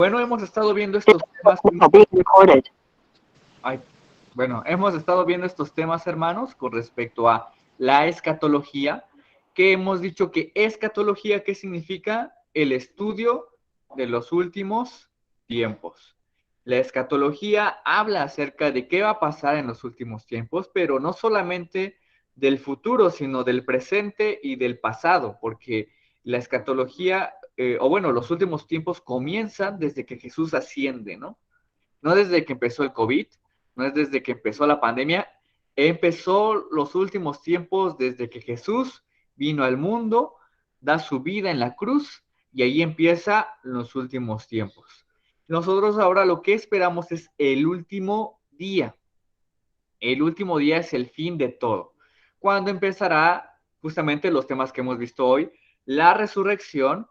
Bueno, hemos estado viendo estos temas. Ay, bueno, hemos estado viendo estos temas, hermanos, con respecto a la escatología, que hemos dicho que escatología, ¿qué significa? El estudio de los últimos tiempos. La escatología habla acerca de qué va a pasar en los últimos tiempos, pero no solamente del futuro, sino del presente y del pasado, porque la escatología, o bueno, los últimos tiempos comienzan desde que Jesús asciende, ¿no? No desde que empezó el COVID, no es desde que empezó la pandemia, empezó los últimos tiempos desde que Jesús vino al mundo, da su vida en la cruz y ahí empieza los últimos tiempos. Nosotros ahora lo que esperamos es el último día. El último día es el fin de todo. Cuando empezará justamente los temas que hemos visto hoy, la resurrección,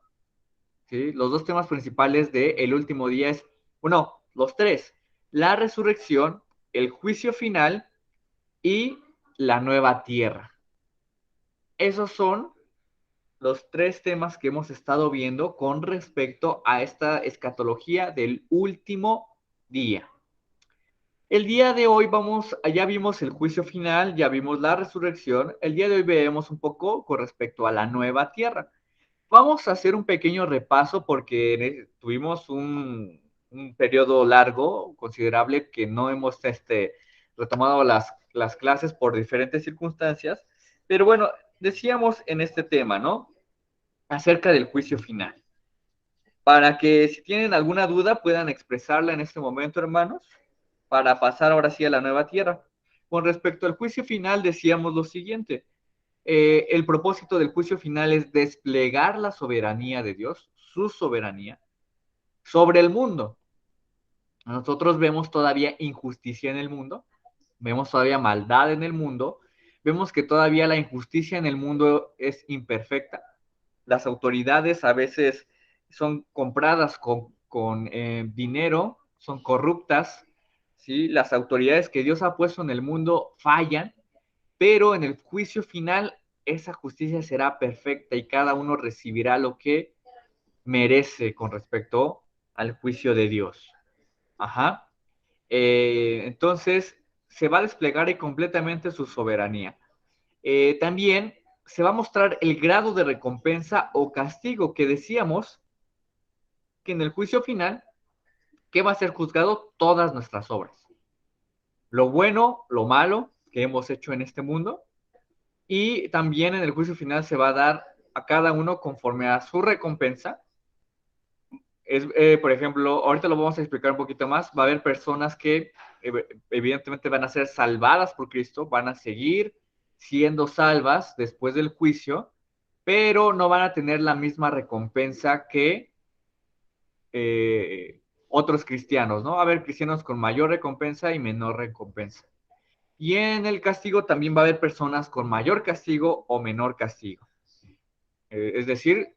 ¿sí? Los dos temas principales de el último día es, bueno, los tres, la resurrección, el juicio final y la nueva tierra. Esos son los tres temas que hemos estado viendo con respecto a esta escatología del último día. El día de hoy ya vimos el juicio final, ya vimos la resurrección. El día de hoy veremos un poco con respecto a la nueva tierra. Vamos a hacer un pequeño repaso porque tuvimos un periodo largo, considerable, que no hemos retomado las clases por diferentes circunstancias. Pero bueno, decíamos en este tema, ¿no? Acerca del juicio final. Para que si tienen alguna duda puedan expresarla en este momento, hermanos, para pasar ahora sí a la nueva tierra. Con respecto al juicio final, decíamos lo siguiente. El propósito del juicio final es desplegar la soberanía de Dios, su soberanía, sobre el mundo. Nosotros vemos todavía injusticia en el mundo, vemos todavía maldad en el mundo, vemos que todavía la injusticia en el mundo es imperfecta. Las autoridades a veces son compradas con dinero, son corruptas, ¿sí? Las autoridades que Dios ha puesto en el mundo fallan, pero en el juicio final esa justicia será perfecta y cada uno recibirá lo que merece con respecto al juicio de Dios. Ajá. Entonces, se va a desplegar completamente su soberanía. También se va a mostrar el grado de recompensa o castigo que decíamos que en el juicio final, que va a ser juzgado todas nuestras obras. Lo bueno, lo malo que hemos hecho en este mundo. Y también en el juicio final se va a dar a cada uno conforme a su recompensa. Por ejemplo, ahorita lo vamos a explicar un poquito más. Va a haber personas que evidentemente van a ser salvadas por Cristo, van a seguir siendo salvas después del juicio, pero no van a tener la misma recompensa que otros cristianos, ¿no? Va a haber cristianos con mayor recompensa y menor recompensa. Y en el castigo también va a haber personas con mayor castigo o menor castigo. Es decir,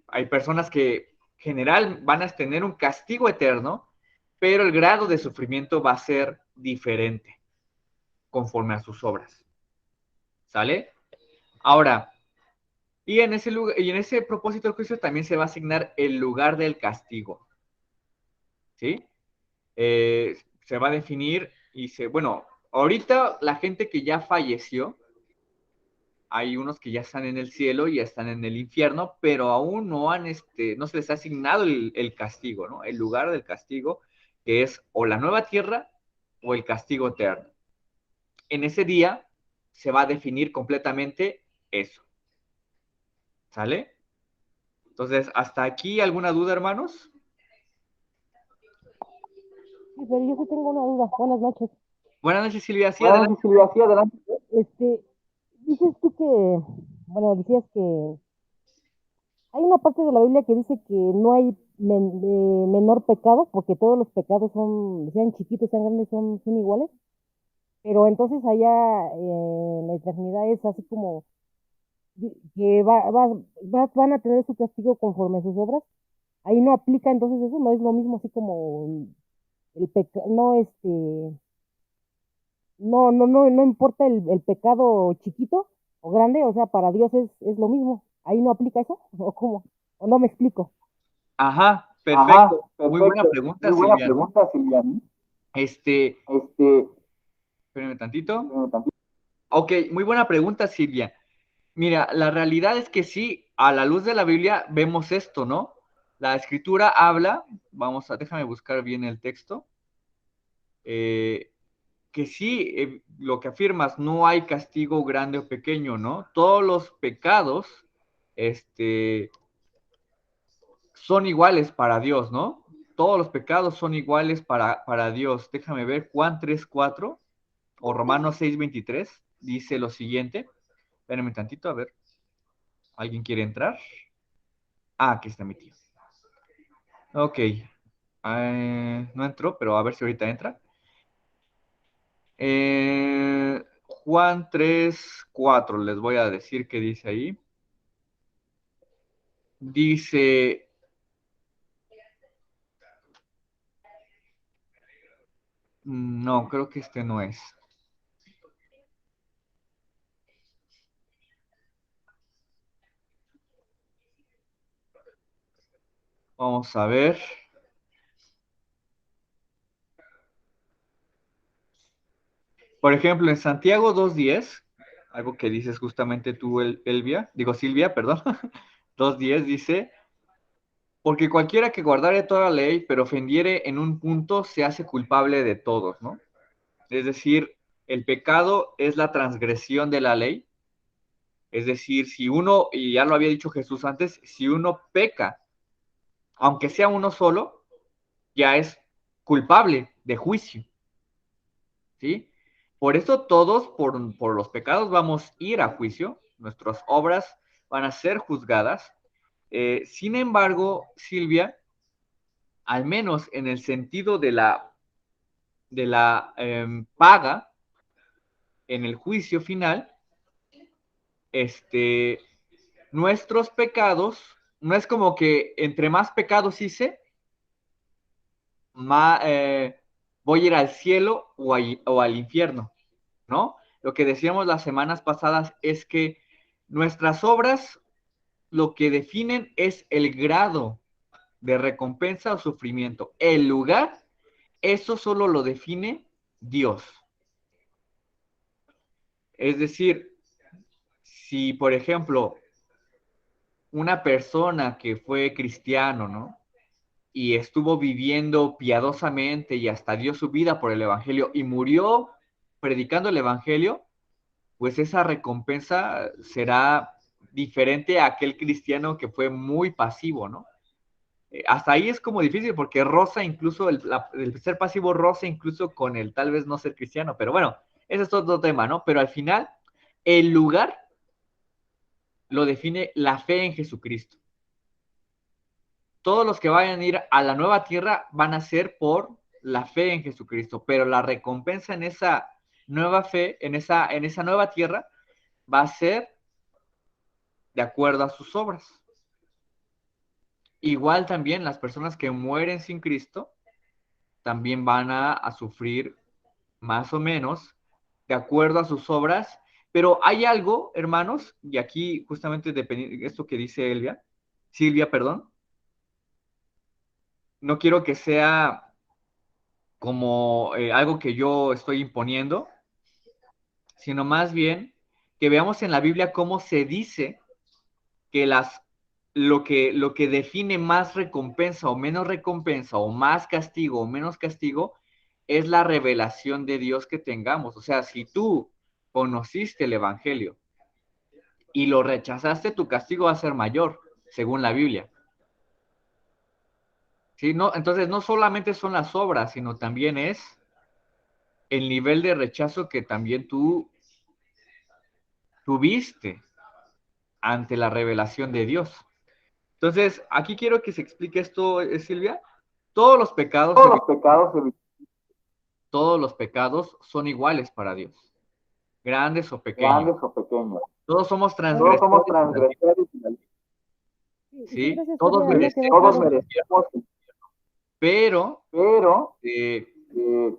hay personas que en general van a tener un castigo eterno, pero el grado de sufrimiento va a ser diferente conforme a sus obras. ¿Sale? Ahora, y en ese propósito del juicio también se va a asignar el lugar del castigo. ¿Sí? Se va a definir bueno, ahorita la gente que ya falleció, hay unos que ya están en el cielo y ya están en el infierno, pero aún no se les ha asignado el castigo, ¿no? El lugar del castigo, que es o la nueva tierra o el castigo eterno. En ese día se va a definir completamente eso. ¿Sale? Entonces, ¿hasta aquí alguna duda, hermanos? Sí, pero yo sí tengo una duda. Buenas noches. Buenas noches, Silvia. Sí, Buenas adelante. noches, Silvia. Sí, adelante. Dices tú que, bueno, decías que hay una parte de la Biblia que dice que no hay menor pecado, porque todos los pecados son, sean chiquitos, sean grandes, son iguales. Pero entonces allá en la eternidad es así como que van a tener su castigo conforme a sus obras. Ahí no aplica entonces eso, no es lo mismo así como el pecado, no no importa el pecado chiquito o grande, o sea, para Dios es lo mismo. Ahí no aplica eso, o cómo, o no me explico. Ajá. Perfecto. Muy buena Perfecto. pregunta, Muy buena Silvia. pregunta, Silvia. Este, Este, espérame tantito. tantito. Ok, muy buena pregunta, Silvia. Mira, la realidad es que sí, a la luz de la Biblia vemos esto, ¿no? La escritura habla, déjame buscar bien el texto, que sí, lo que afirmas, no hay castigo grande o pequeño, ¿no? Todos los pecados, este, son iguales para Dios, ¿no? Todos los pecados son iguales para Dios. Déjame ver, Juan 3:4 o Romanos 6:23 dice lo siguiente. Espérenme tantito, a ver. ¿Alguien quiere entrar? Ah, aquí está mi tío. Ok. No entró, pero a ver si ahorita entra. Juan 3:4, les voy a decir qué dice ahí. Dice, no, creo que este no es. Vamos a ver. Por ejemplo, en Santiago 2:10, algo que dices justamente tú, Silvia, perdón, 2:10 dice, porque cualquiera que guardare toda la ley, pero ofendiere en un punto, se hace culpable de todos, ¿no? Es decir, el pecado es la transgresión de la ley. Es decir, si uno, y ya lo había dicho Jesús antes, si uno peca, aunque sea uno solo, ya es culpable de juicio, ¿sí? Por eso todos, por los pecados, vamos a ir a juicio, nuestras obras van a ser juzgadas. Sin embargo, Silvia, al menos en el sentido de la paga, en el juicio final, nuestros pecados, no es como que entre más pecados hice, voy a ir al cielo o al infierno, ¿no? Lo que decíamos las semanas pasadas es que nuestras obras lo que definen es el grado de recompensa o sufrimiento. El lugar, eso solo lo define Dios. Es decir, si por ejemplo una persona que fue cristiano, ¿no? Y estuvo viviendo piadosamente y hasta dio su vida por el Evangelio y murió predicando el Evangelio, pues esa recompensa será diferente a aquel cristiano que fue muy pasivo, ¿no? Hasta ahí es como difícil porque roza incluso, el ser pasivo roza incluso con el tal vez no ser cristiano, pero bueno, ese es otro tema, ¿no? Pero al final, el lugar lo define la fe en Jesucristo. Todos los que vayan a ir a la nueva tierra van a ser por la fe en Jesucristo, pero la recompensa en esa nueva fe, en esa nueva tierra, va a ser de acuerdo a sus obras. Igual también las personas que mueren sin Cristo también van a sufrir más o menos de acuerdo a sus obras, pero hay algo, hermanos, y aquí justamente depende esto que dice Silvia, perdón, no quiero que sea como algo que yo estoy imponiendo, sino más bien que veamos en la Biblia cómo se dice que lo que define más recompensa o menos recompensa, o más castigo o menos castigo, es la revelación de Dios que tengamos. O sea, si tú conociste el Evangelio y lo rechazaste, tu castigo va a ser mayor, según la Biblia. ¿Sí? No, entonces, no solamente son las obras, sino también es el nivel de rechazo que también tú tuviste ante la revelación de Dios. Entonces, aquí quiero que se explique esto, Silvia. Todos los pecados, Todos los pecados, todos los pecados son iguales para Dios, grandes o pequeños. grandes o pequeños, Todos somos todos somos transgresores de la ley, transgresores de la ley. Y sí, ¿sí? gracias, Todos Fabián, ya quedó merecemos, Todos claro. merecemos, pero pero eh, eh,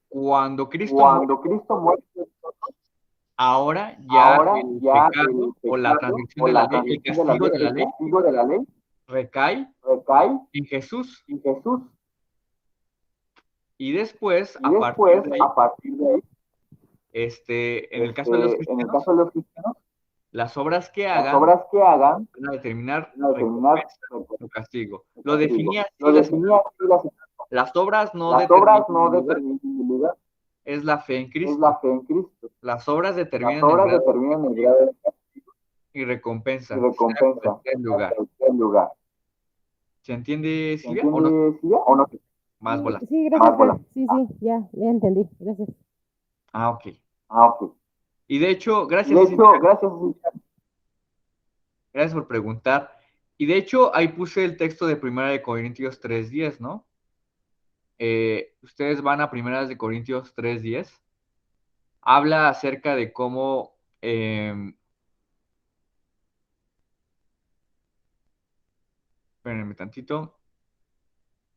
cuando Cristo muere, cuando Cristo muere, ahora ya ahora el ya el pecado o la pecado transgresión o de la la ley, el transgresión de la castigo ley, de la el ley, castigo de la ley, recae recae en Jesús. en Jesús. Y después, Y a partir después, de ahí, a partir de ahí, en el caso de los en el cristianos, caso de los cristianos, las obras que las hagan obras que hagan van a determinar van a determinar recompensa o castigo. el Lo castigo. definía Lo así la semana. definía así Las obras no las obras determinan no el lugar, determinan el lugar, es la fe en es Cristo. la fe en Cristo. Las obras Las determinan el obras grado de determinan el castigo grado de y y recompensa, sea recompensa cual sea el en lugar. cualquier lugar. ¿Se entiende, ¿Se Silvia? ¿O no? entiende, Silvia? ¿O no? Más bolas. Sí, Más gracias, bola. Fer. Sí, sí, ya entendí. Gracias. Ah, ok. Ah, ok. Y de hecho, Y de gracias, Silvia, hecho, gracias, Silvia. gracias por preguntar. Y de hecho, ahí puse el texto de 1 Corintios 3:10, ¿no? Ustedes van a 1 Corintios 3:10. Habla acerca de cómo, espérenme tantito,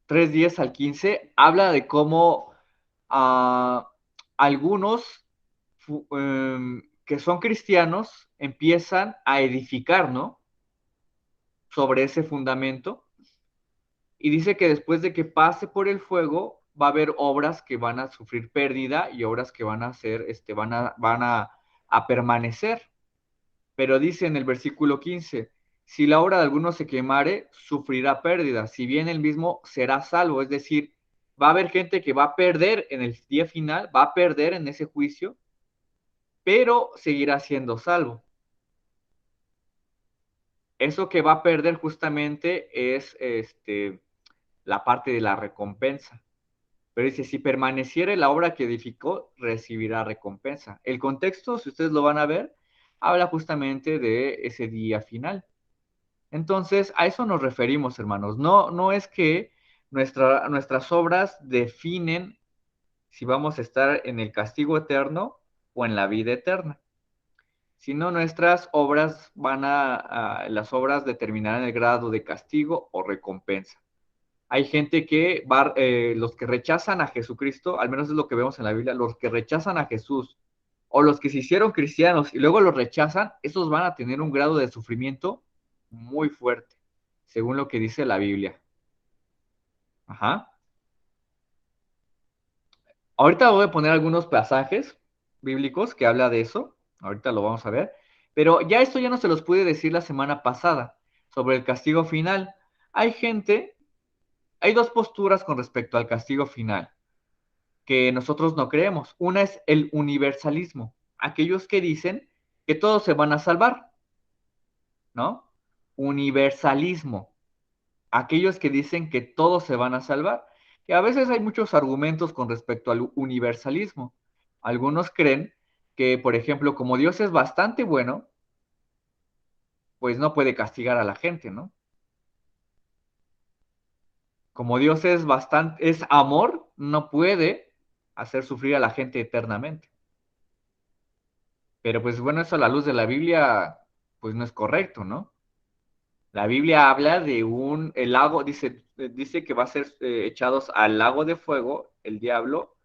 3:10 al 15, habla de cómo algunos que son cristianos empiezan a edificar, ¿no? Sobre ese fundamento. Y dice que después de que pase por el fuego, va a haber obras que van a sufrir pérdida y obras que van a ser, van a permanecer. Pero dice en el versículo 15, si la obra de alguno se quemare, sufrirá pérdida, si bien el mismo será salvo. Es decir, va a haber gente que va a perder en el día final, va a perder en ese juicio, pero seguirá siendo salvo. Eso que va a perder justamente es la parte de la recompensa. Pero dice, si permaneciere la obra que edificó, recibirá recompensa. El contexto, si ustedes lo van a ver, habla justamente de ese día final. Entonces, a eso nos referimos, hermanos. No, no es que nuestras obras definen si vamos a estar en el castigo eterno o en la vida eterna, sino nuestras obras las obras determinarán el grado de castigo o recompensa. Hay gente que los que rechazan a Jesucristo, al menos es lo que vemos en la Biblia, los que rechazan a Jesús o los que se hicieron cristianos y luego los rechazan, esos van a tener un grado de sufrimiento muy fuerte, según lo que dice la Biblia. Ajá. Ahorita voy a poner algunos pasajes bíblicos que habla de eso. Ahorita lo vamos a ver. Pero ya esto ya no se los pude decir la semana pasada sobre el castigo final. Hay gente, hay dos posturas con respecto al castigo final que nosotros no creemos. Una es el universalismo, aquellos que dicen que todos se van a salvar, ¿no? Universalismo, aquellos que dicen que todos se van a salvar. Y a veces hay muchos argumentos con respecto al universalismo. Algunos creen que, por ejemplo, como Dios es bastante bueno, pues no puede castigar a la gente, ¿no? Como Dios es amor, no puede hacer sufrir a la gente eternamente. Pero pues bueno, eso a la luz de la Biblia, pues no es correcto, ¿no? La Biblia habla de el lago, dice que va a ser echados al lago de fuego el diablo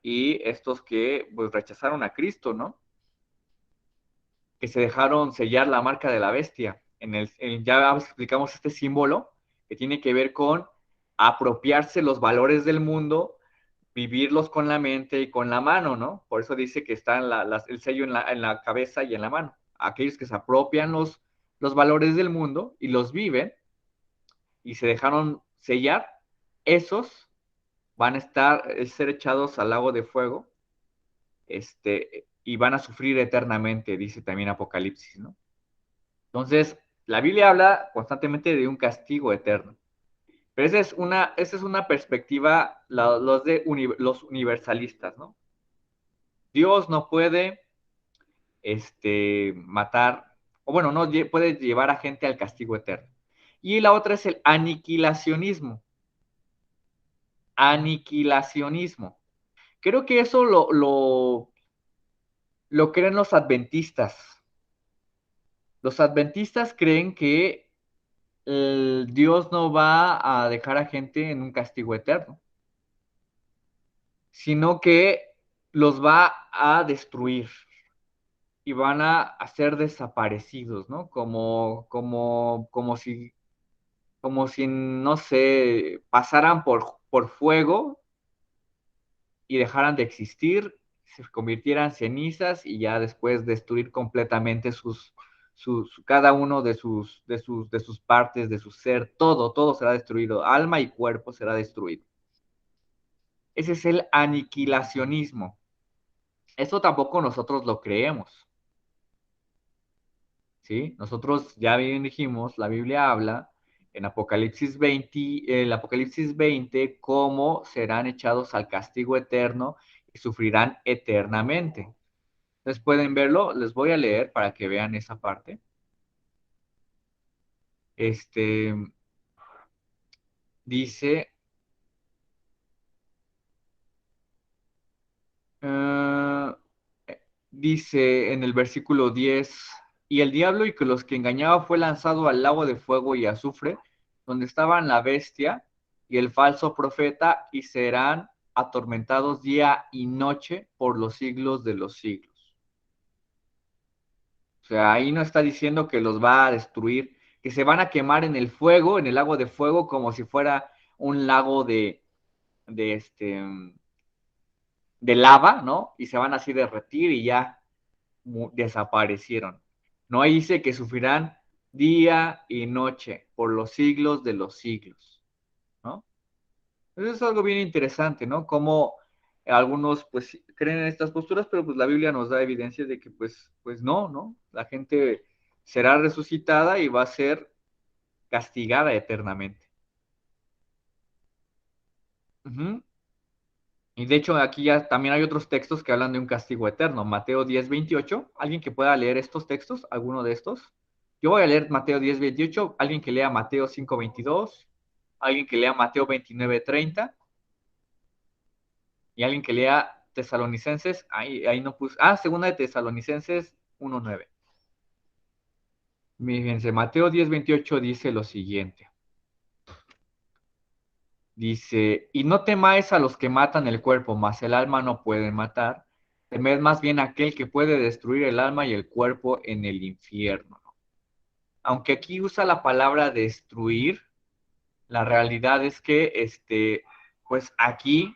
y estos que pues rechazaron a Cristo, ¿no? Que se dejaron sellar la marca de la bestia. Ya explicamos este símbolo que tiene que ver con apropiarse los valores del mundo, vivirlos con la mente y con la mano, ¿no? Por eso dice que está el sello en la cabeza y en la mano. Aquellos que se apropian los valores del mundo y los viven y se dejaron sellar, esos van a ser echados al lago de fuego, y van a sufrir eternamente, dice también Apocalipsis, ¿no? Entonces, la Biblia habla constantemente de un castigo eterno. Pero esa es una perspectiva, los universalistas, ¿no? Dios no puede matar, o bueno, no puede llevar a gente al castigo eterno. Y la otra es el aniquilacionismo. Aniquilacionismo. Creo que eso lo creen los adventistas. Los adventistas creen que Dios no va a dejar a gente en un castigo eterno, sino que los va a destruir y van a ser desaparecidos, ¿no? Como si como si, no sé, pasaran por fuego y dejaran de existir, se convirtieran en cenizas y ya después destruir completamente cada uno de sus partes, de su ser, todo será destruido, alma y cuerpo será destruido. Ese es el aniquilacionismo. Eso tampoco nosotros lo creemos, ¿sí? Nosotros ya bien dijimos, la Biblia habla en el Apocalipsis 20 cómo serán echados al castigo eterno y sufrirán eternamente. Entonces pueden verlo, les voy a leer para que vean esa parte. Este dice, uh, dice en el versículo 10, y el diablo y que los que engañaba fue lanzado al lago de fuego y azufre, donde estaban la bestia y el falso profeta, y serán atormentados día y noche por los siglos de los siglos. O sea, ahí no está diciendo que los va a destruir, que se van a quemar en el fuego, en el lago de fuego, como si fuera un lago de, este, de lava, ¿no? Y se van así a derretir y ya desaparecieron. No, ahí dice que sufrirán día y noche por los siglos de los siglos, ¿no? Eso es algo bien interesante, ¿no? Como algunos pues creen en estas posturas, pero pues la Biblia nos da evidencia de que pues no, ¿no? La gente será resucitada y va a ser castigada eternamente. Ujú. Y de hecho aquí ya también hay otros textos que hablan de un castigo eterno. Mateo 10:28. ¿Alguien que pueda leer estos textos? ¿Alguno de estos? Yo voy a leer Mateo 10:28. ¿Alguien que lea Mateo 5:22? ¿Alguien que lea Mateo 29:30? Y alguien que lea Tesalonicenses, ahí no puse. Segunda de Tesalonicenses 1:9. Fíjense, Mateo 10:28 dice lo siguiente. Dice, y no temáis a los que matan el cuerpo, mas el alma no pueden matar. Temed más bien a aquel que puede destruir el alma y el cuerpo en el infierno. Aunque aquí usa la palabra destruir, la realidad es que, pues aquí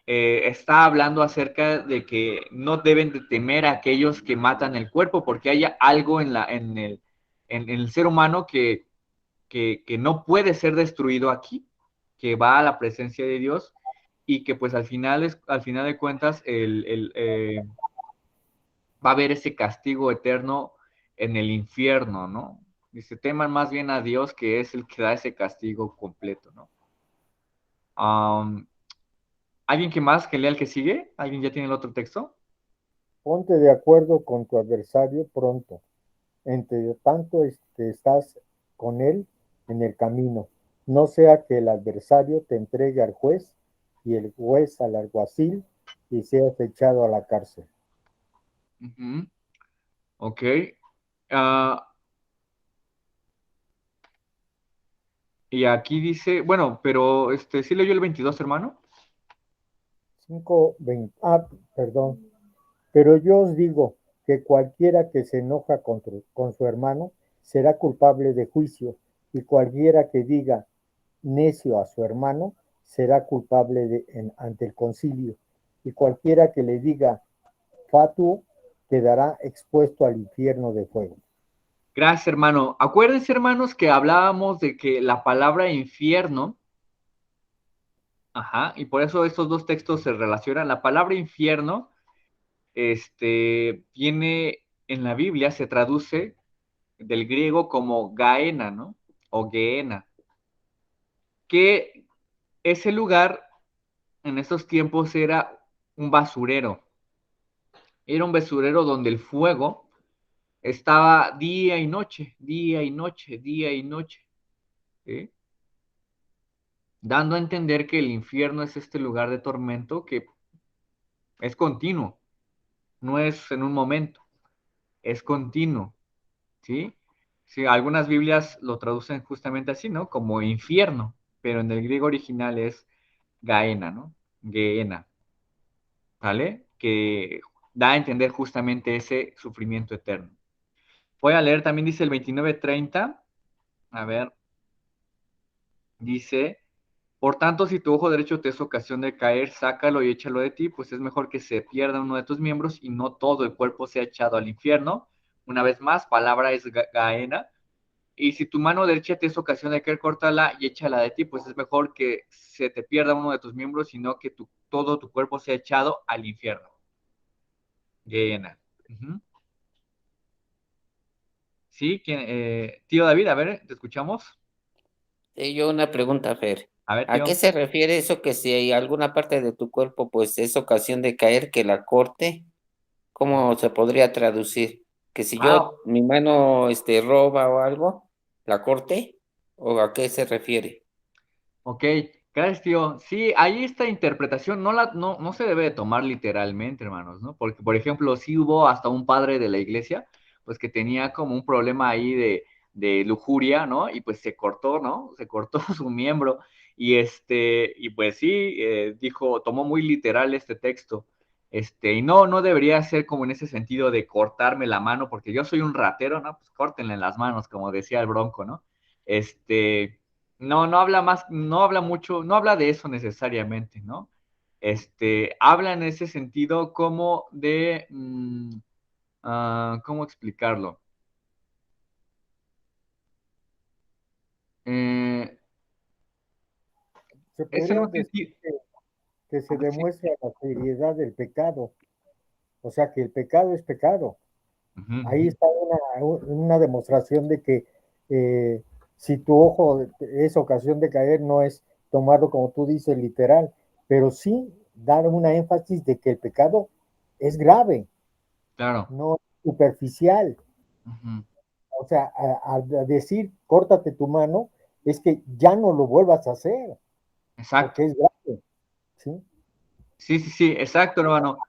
está hablando acerca de que no deben de temer a aquellos que matan el cuerpo, porque hay algo en el ser humano que no puede ser destruido aquí, que va a la presencia de Dios y que pues al final de cuentas va a haber ese castigo eterno en el infierno, ¿no? Dice, teman más bien a Dios, que es el que da ese castigo completo, ¿no? Um, ¿Alguien que más que lea el que sigue? ¿Alguien ya tiene el otro texto? Ponte de acuerdo con tu adversario pronto, entre tanto estás con él en el camino, no sea que el adversario te entregue al juez y el juez al alguacil y seas echado a la cárcel. Uh-huh. Ok. Uh, y aquí dice, bueno, pero ¿sí leyó el 22, hermano? 5:20. Perdón. Pero yo os digo que cualquiera que se enoja con su hermano será culpable de juicio, y cualquiera que diga necio a su hermano será culpable ante el concilio, y cualquiera que le diga fatuo quedará expuesto al infierno de fuego. Gracias, hermano. Acuérdense, hermanos, que hablábamos de que la palabra infierno, y por eso estos dos textos se relacionan. La palabra infierno, viene en la Biblia, se traduce del griego como Gaena, ¿no? O Geena, que ese lugar en esos tiempos era un basurero. Era un basurero donde el fuego estaba día y noche, día y noche, día y noche, ¿sí? Dando a entender que el infierno es este lugar de tormento que es continuo, no es en un momento, es continuo, ¿sí? Sí, algunas Biblias lo traducen justamente así, ¿no? Como infierno, pero en el griego original es Gaena, ¿no? Geena, ¿vale? Que da a entender justamente ese sufrimiento eterno. Voy a leer, también dice el 29:30, a ver, Dice, por tanto, si tu ojo derecho te es ocasión de caer, sácalo y échalo de ti, pues es mejor que se pierda uno de tus miembros y no todo el cuerpo sea echado al infierno. Una vez más, palabra es gaena. Y si tu mano derecha te es ocasión de caer, córtala y échala de ti, pues es mejor que se te pierda uno de tus miembros y no que todo tu cuerpo sea echado al infierno. Gaena. Ujú. Sí, tío David, a ver, ¿te escuchamos? Yo una pregunta, Fer. A ver, ¿A qué tío. se refiere eso que si hay alguna parte de tu cuerpo pues es ocasión de caer que la corte? ¿Cómo se podría traducir? ¿Que si Ah, yo mi mano roba o algo, la corte? ¿O a qué se refiere? ok, gracias, tío. Sí, ahí esta interpretación no se debe de tomar literalmente, hermanos, ¿no? Porque, por ejemplo, sí hubo hasta un padre de la iglesia, pues que tenía como un problema ahí de lujuria, ¿no? Y pues se cortó, ¿no? Se cortó su miembro. Y pues sí, dijo, tomó muy literal este texto. Y no debería ser como en ese sentido de cortarme la mano, porque yo soy un ratero, ¿no? Pues córtenle las manos, como decía el Bronco, ¿no? No habla más, no habla mucho, no habla de eso necesariamente, ¿no? Habla en ese sentido como de, ¿cómo explicarlo? Eh, Se es en podría un decir sentido, que se sí, demuestra la seriedad del pecado, o sea que el pecado es pecado. ujú, Ahí ujú, está una demostración de que eh, si tu ojo es ocasión de caer, no es tomarlo como tú dices literal, pero sí dar una énfasis de que el pecado es grave, claro, no es superficial. ujú, O sea, a decir córtate tu mano, es que ya no lo vuelvas a hacer, exacto. porque es grave, ¿sí? Sí, sí, sí, exacto, hermano.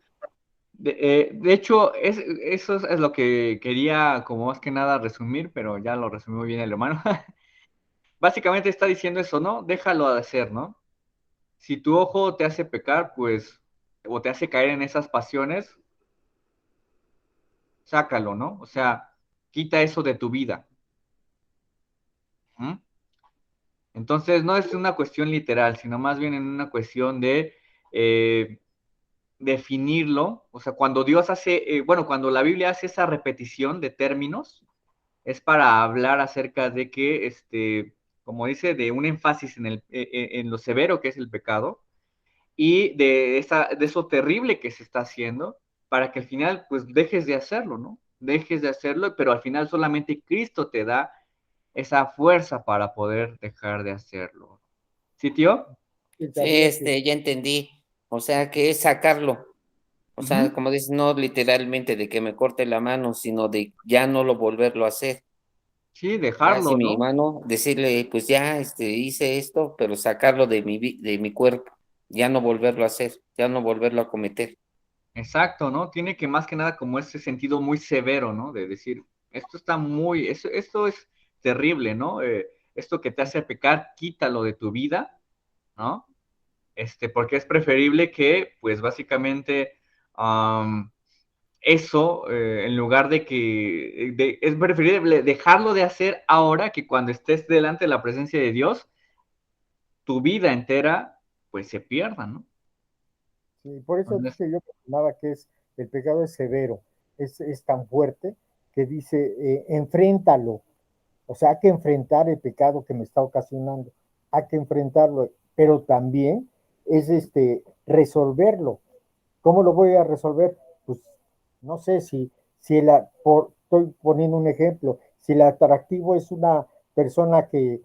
De hecho, eso es lo que quería como más que nada resumir, pero ya lo resumió muy bien el hermano. Básicamente está diciendo eso, ¿no? Déjalo de hacer, ¿no? Si tu ojo te hace pecar, pues, o te hace caer en esas pasiones, sácalo, ¿no? O sea, quita eso de tu vida. ¿Mm? Entonces, no es una cuestión literal, sino más bien en una cuestión de eh, definirlo. O sea, cuando Dios hace, bueno, cuando la Biblia hace esa repetición de términos, es para hablar acerca de que, como dice, de un énfasis en lo severo que es el pecado y de eso terrible que se está haciendo, para que al final pues dejes de hacerlo, ¿no? Dejes de hacerlo, pero al final solamente Cristo te da esa fuerza para poder dejar de hacerlo. ¿Sí, tío? Y Sí, también que ya entendí. O sea, que es sacarlo. O sea, Ujú. como dices, no literalmente de que me corte la mano, sino de ya no lo volverlo a hacer. Sí, Ya si dejarlo, mi ¿no? mano, decirle, pues ya hice esto, pero sacarlo de de mi cuerpo, ya no volverlo a hacer, ya no volverlo a cometer. Exacto, ¿no? Tiene que más que nada como ese sentido muy severo, ¿no? De decir, esto está muy, esto es terrible, ¿no? Esto que te hace pecar, quítalo de tu vida, ¿no? Porque es preferible que, pues básicamente, am, eso, en lugar de que, es preferible dejarlo de hacer ahora que cuando estés delante de la presencia de Dios, tu vida entera, pues se pierda, ¿no? sí, por eso es Entonces, que yo mencionaba que el pecado es severo, es tan fuerte que dice, enfréntalo. O sea, hay que enfrentar el pecado que me está ocasionando, hay que enfrentarlo, pero también es resolverlo. ¿Cómo lo voy a resolver? Pues no sé estoy poniendo un ejemplo, si el atractivo es una persona que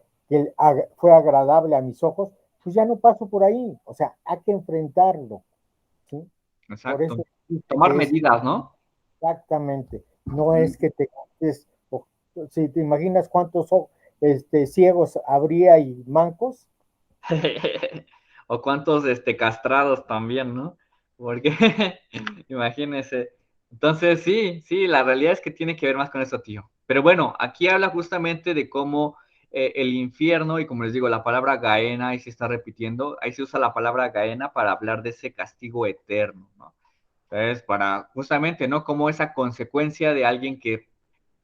fue agradable a mis ojos, pues ya no paso por ahí. O sea, hay que enfrentarlo, ¿sí? Por exacto. eso dice Tomar que es medidas, ¿no? exactamente, no Ujú. es que te gastes, si te imaginas cuántos ciegos habría y mancos, O cuántos castrados también, ¿no? Porque imagínese. Entonces, sí, sí, la realidad es que tiene que ver más con eso, tío. Pero bueno, aquí habla justamente de cómo el infierno, y como les digo, la palabra gaena, ahí se está repitiendo, ahí se usa la palabra gaena para hablar de ese castigo eterno, ¿no? Entonces, para justamente, ¿no? Como esa consecuencia de alguien que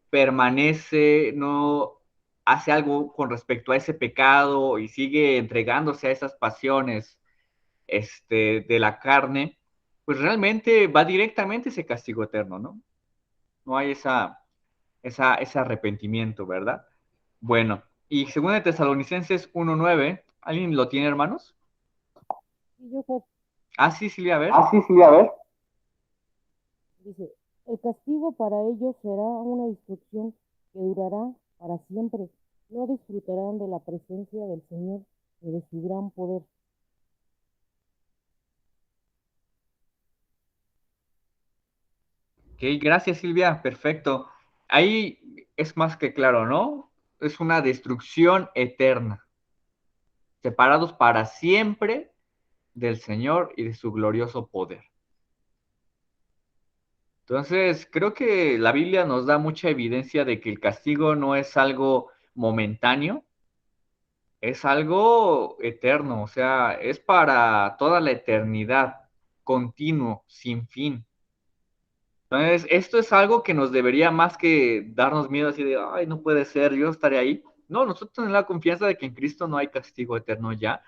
permanece, no hace algo con respecto a ese pecado y sigue entregándose a esas pasiones de la carne, pues realmente va directamente ese castigo eterno, ¿no? No hay ese arrepentimiento, ¿verdad? Bueno, y según de Tesalonicenses 1:9, ¿alguien lo tiene, hermanos? Y yo sé, Ah, sí, Silvia, a ver. Ah, sí, sí, a ver. dice, el castigo para ellos será una destrucción que durará para siempre. No disfrutarán de la presencia del Señor y de su gran poder. Ok, gracias, Silvia, perfecto. Ahí es más que claro, ¿no? Es una destrucción eterna, separados para siempre del Señor y de su glorioso poder. Entonces, creo que la Biblia nos da mucha evidencia de que el castigo no es algo momentáneo, es algo eterno, o sea, es para toda la eternidad, continuo, sin fin. Entonces, esto es algo que nos debería más que darnos miedo así de, ay, no puede ser, yo estaré ahí. No, nosotros tenemos la confianza de que en Cristo no hay castigo eterno ya,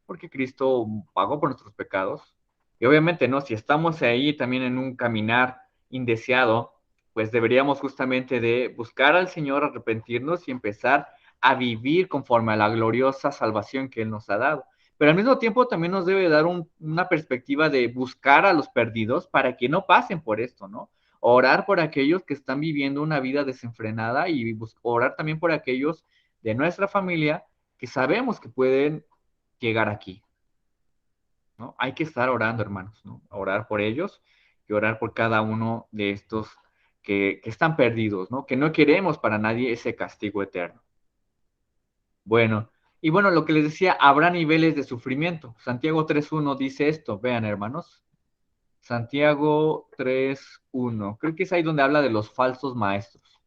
porque Cristo pagó por nuestros pecados. Y obviamente, ¿no? Si estamos ahí también en un caminar indeseado, pues deberíamos justamente de buscar al Señor, arrepentirnos y empezar a vivir conforme a la gloriosa salvación que Él nos ha dado. Pero al mismo tiempo también nos debe dar una perspectiva de buscar a los perdidos para que no pasen por esto, ¿no? Orar por aquellos que están viviendo una vida desenfrenada y orar también por aquellos de nuestra familia que sabemos que pueden llegar aquí, ¿no? Hay que estar orando, hermanos, ¿no? Orar por ellos y orar por cada uno de estos que están perdidos, ¿no? Que no queremos para nadie ese castigo eterno. Bueno, y bueno, lo que les decía, habrá niveles de sufrimiento. Santiago 3:1 dice esto, vean, hermanos. Santiago 3:1. Creo que es ahí donde habla de los falsos maestros.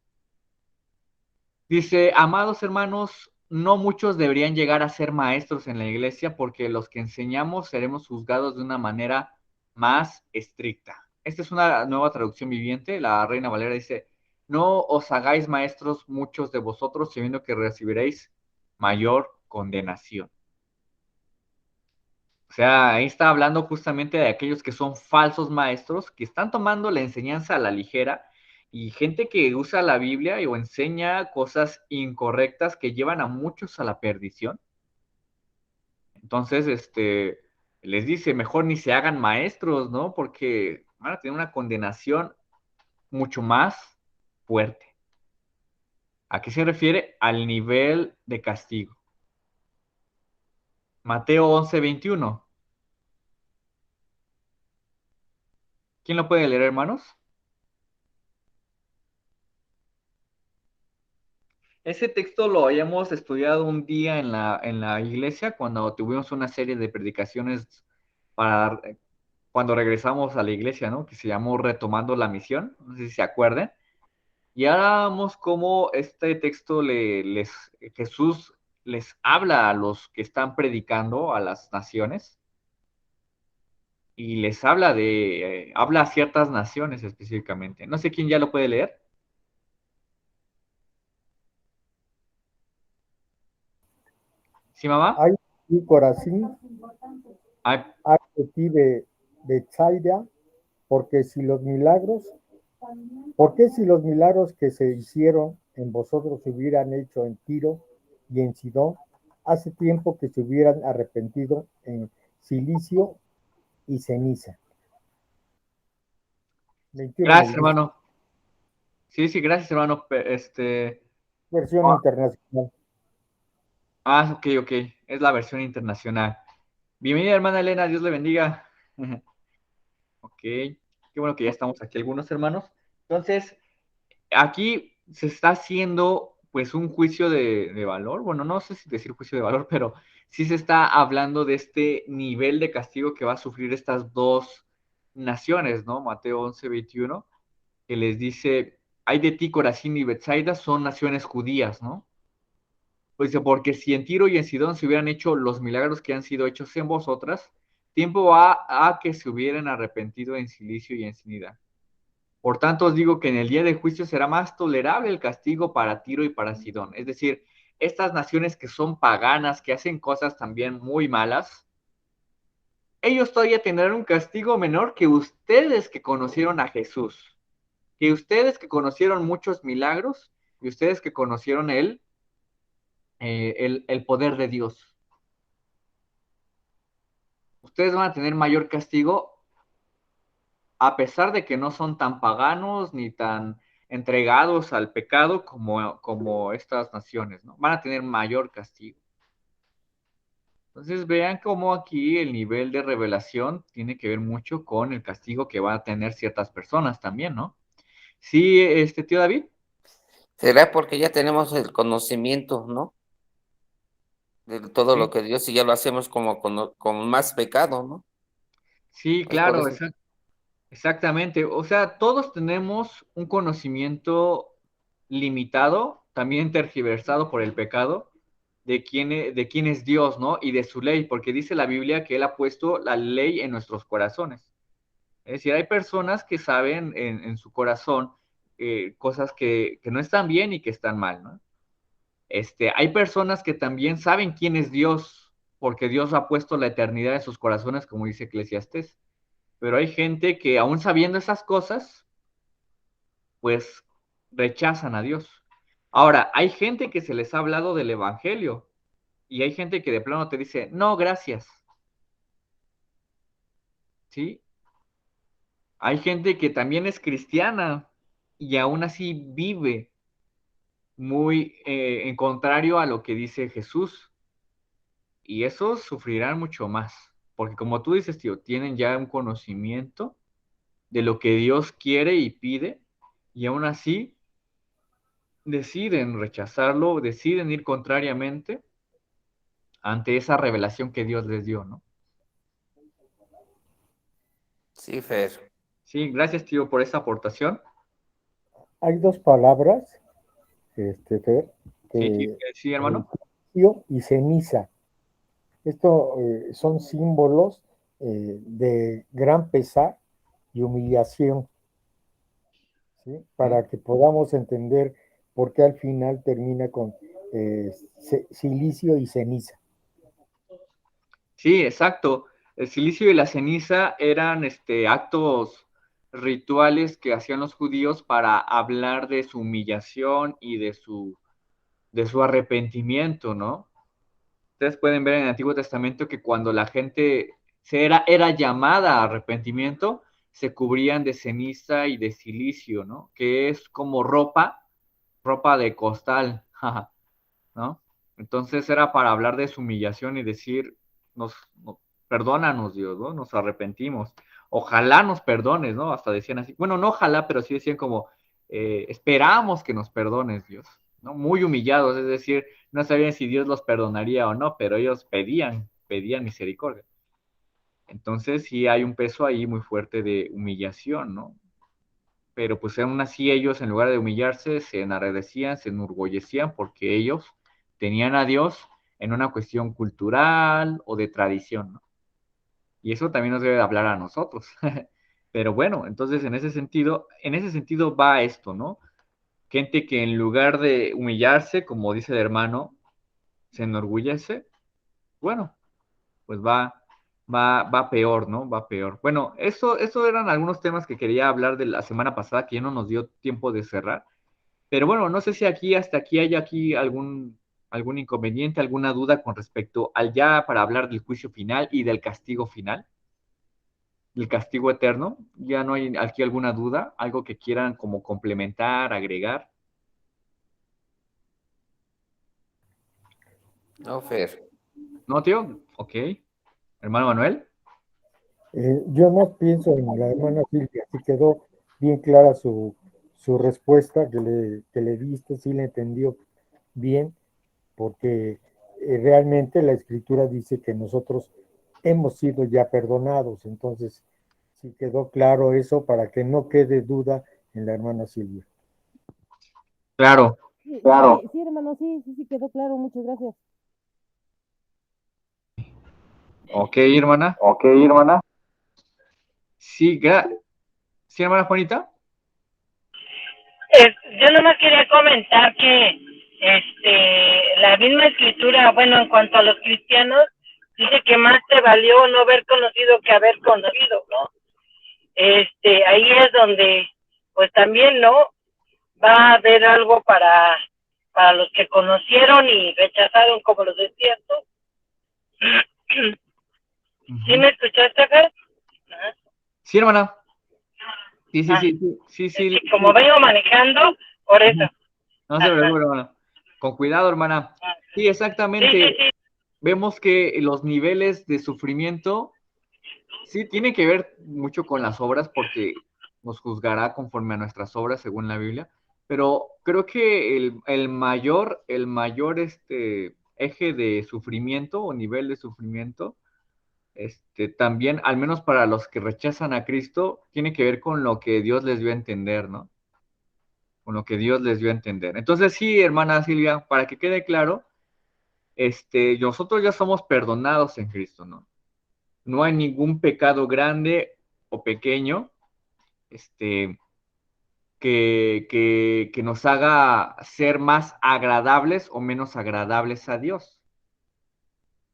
Dice, amados hermanos, no muchos deberían llegar a ser maestros en la iglesia porque los que enseñamos seremos juzgados de una manera más estricta. Esta es una nueva traducción viviente. La Reina Valera dice, no os hagáis maestros muchos de vosotros, sabiendo que recibiréis mayor condenación. O sea, ahí está hablando justamente de aquellos que son falsos maestros, que están tomando la enseñanza a la ligera y gente que usa la Biblia o enseña cosas incorrectas que llevan a muchos a la perdición. Entonces, les dice, mejor ni se hagan maestros, ¿no? Porque van a tener una condenación mucho más fuerte. ¿A qué se refiere? Al nivel de castigo. Mateo 11:21. ¿Quién lo puede leer, hermanos? Ese texto lo habíamos estudiado un día en la iglesia cuando tuvimos una serie de predicaciones para cuando regresamos a la iglesia, ¿no? Que se llamó Retomando la Misión, no sé si se acuerdan. Y ahora vemos cómo este texto Jesús les habla a los que están predicando a las naciones y les habla a ciertas naciones específicamente. No sé quién ya lo puede leer. ¿Sí, mamá? Hay un Corazín, Ay, hay de ti de Bethsaida, porque si los milagros, ¿por qué si los milagros que se hicieron en vosotros se hubieran hecho en Tiro y en Sidón, hace tiempo que se hubieran arrepentido en Cilicio y ceniza? 21 gracias, nos dice, hermano. Sí, sí, gracias, hermano. versión Ah, internacional. ok, ok. Es la versión internacional. Bienvenida, hermana Elena. Dios le bendiga. Ok. Qué bueno que ya estamos aquí algunos hermanos. Entonces, aquí se está haciendo pues un juicio de valor. Bueno, no sé si decir juicio de valor, pero sí se está hablando de este nivel de castigo que va a sufrir estas dos naciones, ¿no? Mateo 11:21, que les dice, ay de ti, Corazín y Betsaida, son naciones judías, ¿no? Pues dice, porque si en Tiro y en Sidón se hubieran hecho los milagros que han sido hechos en vosotras, tiempo va a que se hubieran arrepentido en Cilicio y en Cinida. Por tanto, os digo que en el día del juicio será más tolerable el castigo para Tiro y para Sidón. Es decir, estas naciones que son paganas, que hacen cosas también muy malas, ellos todavía tendrán un castigo menor que ustedes que conocieron a Jesús, que ustedes que conocieron muchos milagros y ustedes que conocieron el poder de Dios. Ustedes van a tener mayor castigo a pesar de que no son tan paganos ni tan entregados al pecado como estas naciones, ¿no? Van a tener mayor castigo. Entonces vean cómo aquí el nivel de revelación tiene que ver mucho con el castigo que van a tener ciertas personas también, ¿no? Sí, tío David. Será porque ya tenemos el conocimiento, ¿no? De todo Sí, lo que Dios y ya lo hacemos como con más pecado, ¿no? sí, Es por claro, eso. exactamente. O sea, todos tenemos un conocimiento limitado, también tergiversado por el pecado, de quién es Dios, ¿no? Y de su ley, porque dice la Biblia que Él ha puesto la ley en nuestros corazones. Es decir, hay personas que saben en su corazón cosas que no están bien y que están mal, ¿no? Hay personas que también saben quién es Dios, porque Dios ha puesto la eternidad en sus corazones, como dice Eclesiastés. Pero hay gente que aún sabiendo esas cosas, pues rechazan a Dios. Ahora, hay gente que se les ha hablado del Evangelio y hay gente que de plano te dice, no, gracias, ¿sí? Hay gente que también es cristiana y aún así vive muy en contrario a lo que dice Jesús. Y esos sufrirán mucho más, porque como tú dices, tío, tienen ya un conocimiento de lo que Dios quiere y pide, y aún así deciden rechazarlo, deciden ir contrariamente ante esa revelación que Dios les dio, ¿no? Sí, Fer. Sí, gracias, tío, por esa aportación. Hay dos palabras, Fer, Sí, que sí, hermano. juicio y ceniza. Esto son símbolos de gran pesar y humillación, ¿sí? Mm. Para que podamos entender por qué al final termina con silicio y ceniza. Sí, exacto. El silicio y la ceniza eran actos rituales que hacían los judíos para hablar de su humillación y de su arrepentimiento, ¿no? Ustedes pueden ver en el Antiguo Testamento que cuando la gente era llamada a arrepentimiento, se cubrían de ceniza y de silicio, ¿no? Que es como ropa de costal, ¿no? Entonces era para hablar de su humillación y decir, perdónanos Dios, ¿no? Nos arrepentimos. Ojalá nos perdones, ¿no? Hasta decían así. Bueno, no ojalá, pero sí decían como, esperamos que nos perdones, Dios, ¿no? Muy humillados, es decir, no sabían si Dios los perdonaría o no, pero ellos pedían misericordia. Entonces sí hay un peso ahí muy fuerte de humillación, ¿no? Pero pues aún así ellos en lugar de humillarse se enardecían, se enorgullecían porque ellos tenían a Dios en una cuestión cultural o de tradición, ¿no? Y eso también nos debe de hablar a nosotros. Pero bueno, entonces en ese sentido va esto, ¿no? Gente que en lugar de humillarse, como dice el hermano, se enorgullece, bueno, pues va peor, ¿no? Va peor. Bueno, eso eran algunos temas que quería hablar de la semana pasada, que ya no nos dio tiempo de cerrar. Pero bueno, no sé si hasta aquí hay algún inconveniente, alguna duda con respecto al ya para hablar del juicio final y del castigo final, del castigo eterno. Ya no hay aquí alguna duda, algo que quieran como complementar, agregar. No, Fer. ¿No, tío? Ok. Hermano Manuel. Yo más pienso en la hermana Silvia, si quedó bien clara su respuesta que le diste, si le entendió bien, porque realmente la escritura dice que nosotros hemos sido ya perdonados, entonces si quedó claro eso para que no quede duda en la hermana Silvia. Claro. Sí, Claro. sí, hermano, sí, quedó claro, muchas gracias. Ok, hermana. Ok, hermana. Sí, hermana Juanita. Yo nomás quería comentar que La misma escritura, bueno, en cuanto a los cristianos, dice que más te valió no haber conocido que haber conocido, ¿no? Ahí es donde, pues también, ¿no? Va a haber algo para los que conocieron y rechazaron, como lo decías tú. ¿Sí me escuchaste, Fer? Sí, hermana. Sí, Ah, sí. como vengo manejando, por eso. No se preocupe, hermana. Con cuidado, hermana. Sí, exactamente. Sí. Vemos que los niveles de sufrimiento sí tienen que ver mucho con las obras porque nos juzgará conforme a nuestras obras según la Biblia, pero creo que el mayor eje de sufrimiento o nivel de sufrimiento, también, al menos para los que rechazan a Cristo, tiene que ver con lo que Dios les dio a entender, ¿no? Con lo que Dios les dio a entender. Entonces, sí, hermana Silvia, para que quede claro, nosotros ya somos perdonados en Cristo, ¿no? No hay ningún pecado grande o pequeño, que nos haga ser más agradables o menos agradables a Dios.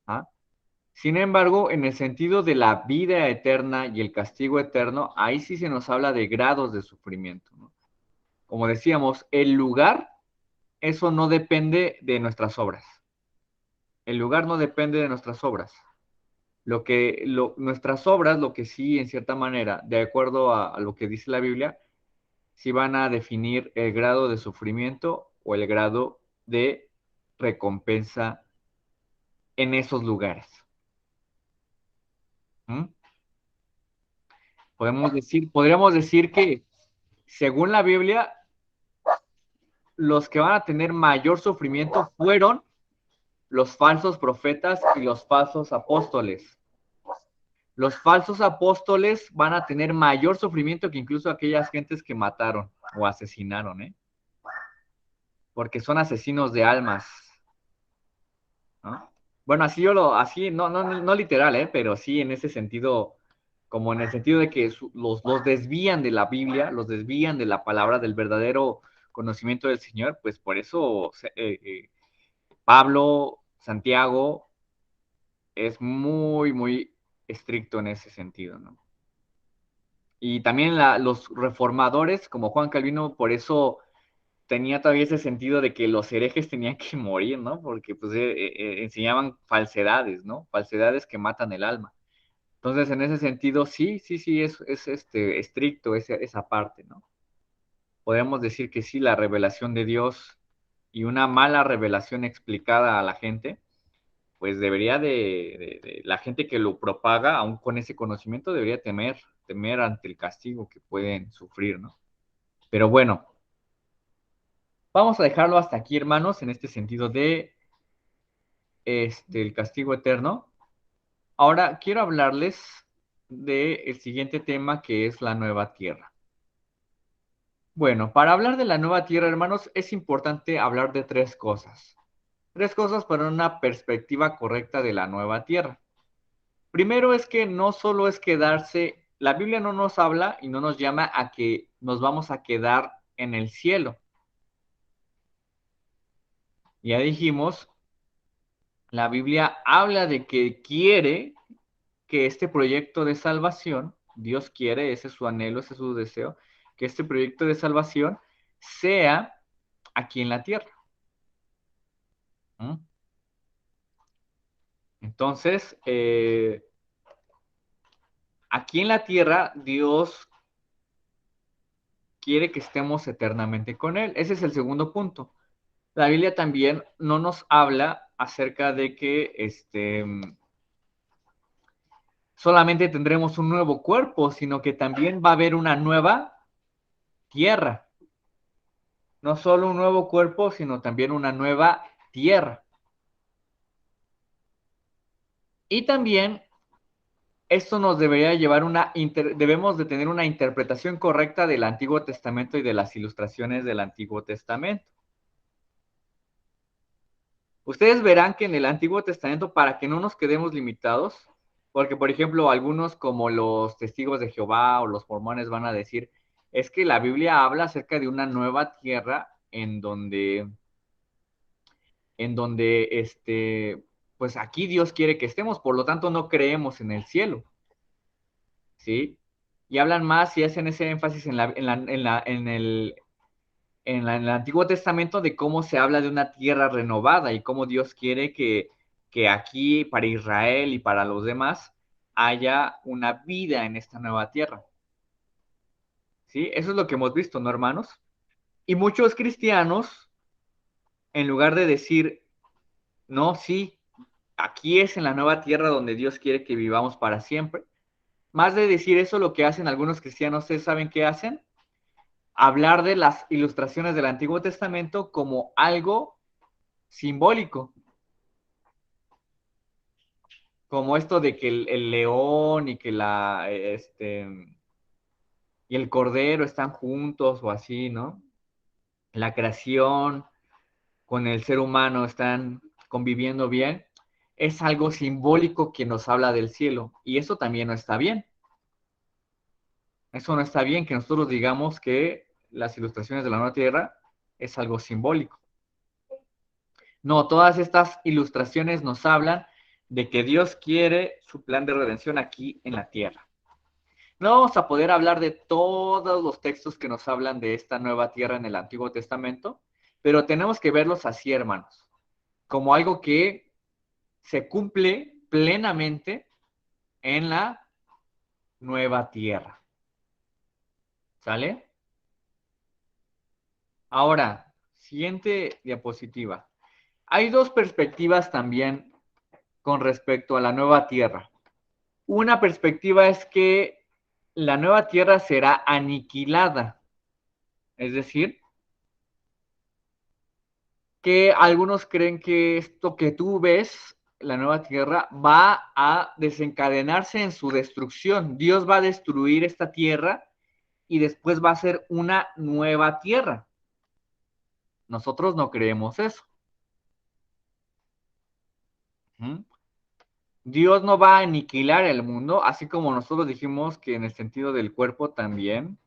¿Ah? Sin embargo, en el sentido de la vida eterna y el castigo eterno, ahí sí se nos habla de grados de sufrimiento, ¿no? Como decíamos, el lugar, eso no depende de nuestras obras. El lugar no depende de nuestras obras. Nuestras obras, lo que sí, en cierta manera, de acuerdo a lo que dice la Biblia, sí van a definir el grado de sufrimiento o el grado de recompensa en esos lugares. ¿Mm? Podríamos decir que, según la Biblia, los que van a tener mayor sufrimiento fueron los falsos profetas y los falsos apóstoles. Los falsos apóstoles van a tener mayor sufrimiento que incluso aquellas gentes que mataron o asesinaron, ¿eh? Porque son asesinos de almas, ¿no? Bueno, así, no literal, pero sí en ese sentido, como en el sentido de que los desvían de la Biblia, los desvían de la palabra del verdadero conocimiento del Señor, pues por eso Pablo, Santiago, es muy, muy estricto en ese sentido, ¿no? Y también los reformadores, como Juan Calvino, por eso tenía todavía ese sentido de que los herejes tenían que morir, ¿no? Porque pues enseñaban falsedades, ¿no? Falsedades que matan el alma. Entonces, en ese sentido, sí, es estricto esa parte, ¿no? Podemos decir que sí, la revelación de Dios y una mala revelación explicada a la gente, pues debería de la gente que lo propaga, aún con ese conocimiento, debería temer ante el castigo que pueden sufrir, ¿no? Pero bueno, vamos a dejarlo hasta aquí, hermanos, en este sentido de el castigo eterno. Ahora quiero hablarles del siguiente tema que es la nueva tierra. Bueno, para hablar de la nueva tierra, hermanos, es importante hablar de tres cosas. Tres cosas para una perspectiva correcta de la nueva tierra. Primero es que no solo es quedarse, la Biblia no nos habla y no nos llama a que nos vamos a quedar en el cielo. Ya dijimos, la Biblia habla de que quiere que este proyecto de salvación, Dios quiere, ese es su anhelo, ese es su deseo, que este proyecto de salvación sea aquí en la tierra. ¿Mm? Entonces, aquí en la tierra, Dios quiere que estemos eternamente con Él. Ese es el segundo punto. La Biblia también no nos habla acerca de que solamente tendremos un nuevo cuerpo, sino que también va a haber una nueva tierra. No solo un nuevo cuerpo, sino también una nueva tierra. Y también esto nos debería llevar debemos de tener una interpretación correcta del Antiguo Testamento y de las ilustraciones del Antiguo Testamento. Ustedes verán que en el Antiguo Testamento, para que no nos quedemos limitados, porque por ejemplo algunos como los testigos de Jehová o los mormones van a decir, es que la Biblia habla acerca de una nueva tierra en donde en donde, pues aquí Dios quiere que estemos, por lo tanto no creemos en el cielo, ¿sí? Y hablan más y hacen ese énfasis en el Antiguo Testamento de cómo se habla de una tierra renovada y cómo Dios quiere que aquí para Israel y para los demás haya una vida en esta nueva tierra. ¿Sí? Eso es lo que hemos visto, ¿no, hermanos? Y muchos cristianos, en lugar de decir, no, sí, aquí es en la nueva tierra donde Dios quiere que vivamos para siempre, más de decir eso, lo que hacen algunos cristianos, ¿ustedes saben qué hacen? Hablar de las ilustraciones del Antiguo Testamento como algo simbólico, como esto de que el león y que y el cordero están juntos o así, ¿no? La creación con el ser humano están conviviendo bien, es algo simbólico que nos habla del cielo. Y eso también no está bien. Eso no está bien que nosotros digamos que las ilustraciones de la nueva tierra es algo simbólico. No, todas estas ilustraciones nos hablan de que Dios quiere su plan de redención aquí en la tierra. No vamos a poder hablar de todos los textos que nos hablan de esta nueva tierra en el Antiguo Testamento, pero tenemos que verlos así, hermanos, como algo que se cumple plenamente en la nueva tierra. ¿Sale? Ahora, siguiente diapositiva. Hay dos perspectivas también con respecto a la nueva tierra. Una perspectiva es que la nueva tierra será aniquilada, es decir, que algunos creen que esto que tú ves, la nueva tierra, va a desencadenarse en su destrucción. Dios va a destruir esta tierra y después va a ser una nueva tierra. Nosotros no creemos eso. Dios no va a aniquilar el mundo, así como nosotros dijimos que en el sentido del cuerpo también.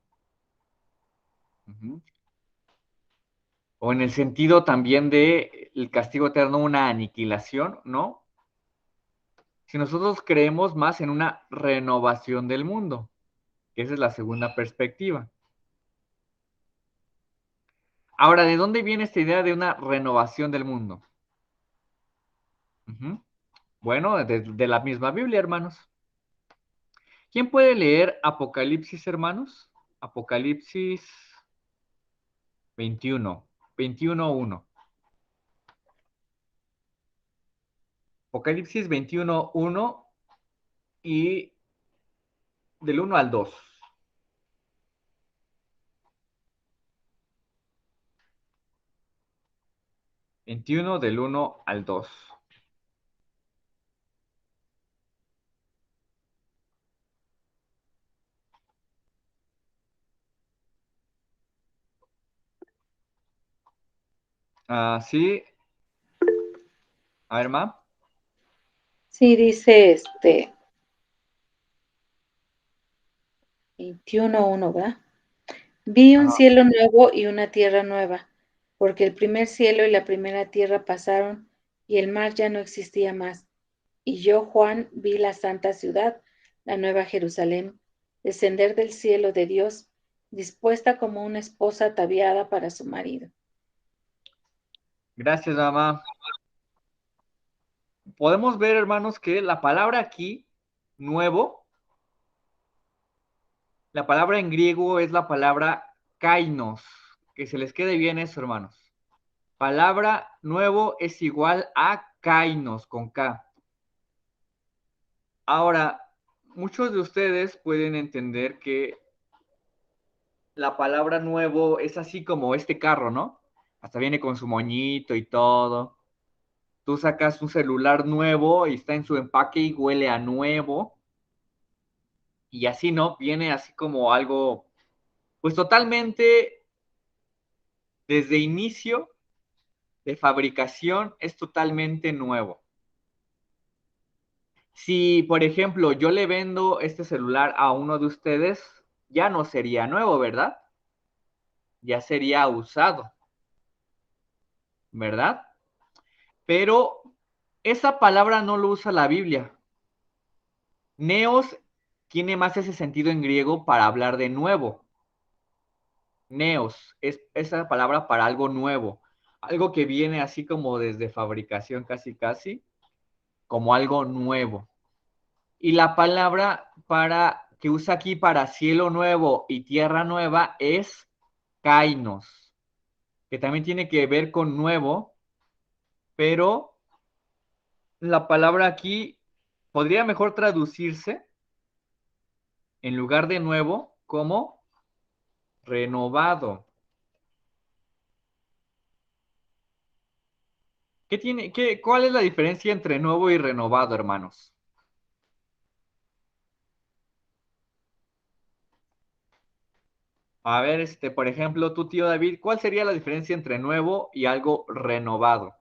O en el sentido también de el castigo eterno, una aniquilación, ¿no? Si nosotros creemos más en una renovación del mundo, que esa es la segunda perspectiva. Ahora, ¿de dónde viene esta idea de una renovación del mundo? Bueno, de la misma Biblia, hermanos. ¿Quién puede leer Apocalipsis, hermanos? Apocalipsis 21:1. Apocalipsis 21:1 y del 1 al 2. Del 1 al 2. Sí. A ver, Ma. Sí, dice 21:1, ¿verdad? Vi un cielo nuevo y una tierra nueva, porque el primer cielo y la primera tierra pasaron, y el mar ya no existía más. Y yo, Juan, vi la santa ciudad, la nueva Jerusalén, descender del cielo de Dios, dispuesta como una esposa ataviada para su marido. Gracias, mamá. Podemos ver, hermanos, que la palabra aquí, nuevo, la palabra en griego es la palabra kainos. Que se les quede bien eso, hermanos. Palabra nuevo es igual a kainos, con K. Ahora, muchos de ustedes pueden entender que la palabra nuevo es así como este carro, ¿no? Hasta viene con su moñito y todo. Tú sacas un celular nuevo y está en su empaque y huele a nuevo. Y así, ¿no? Viene así como algo, pues totalmente desde inicio de fabricación es totalmente nuevo. Si, por ejemplo, yo le vendo este celular a uno de ustedes, ya no sería nuevo, ¿verdad? Ya sería usado, ¿verdad? pero esa palabra no lo usa la Biblia. Neos tiene más ese sentido en griego para hablar de nuevo. Neos es esa palabra para algo nuevo, algo que viene así como desde fabricación casi, como algo nuevo. Y la palabra para que usa aquí para cielo nuevo y tierra nueva es kainos, que también tiene que ver con nuevo, pero la palabra aquí podría mejor traducirse en lugar de nuevo como renovado. ¿Cuál es la diferencia entre nuevo y renovado, hermanos? A ver, por ejemplo, tu tío David, ¿cuál sería la diferencia entre nuevo y algo renovado?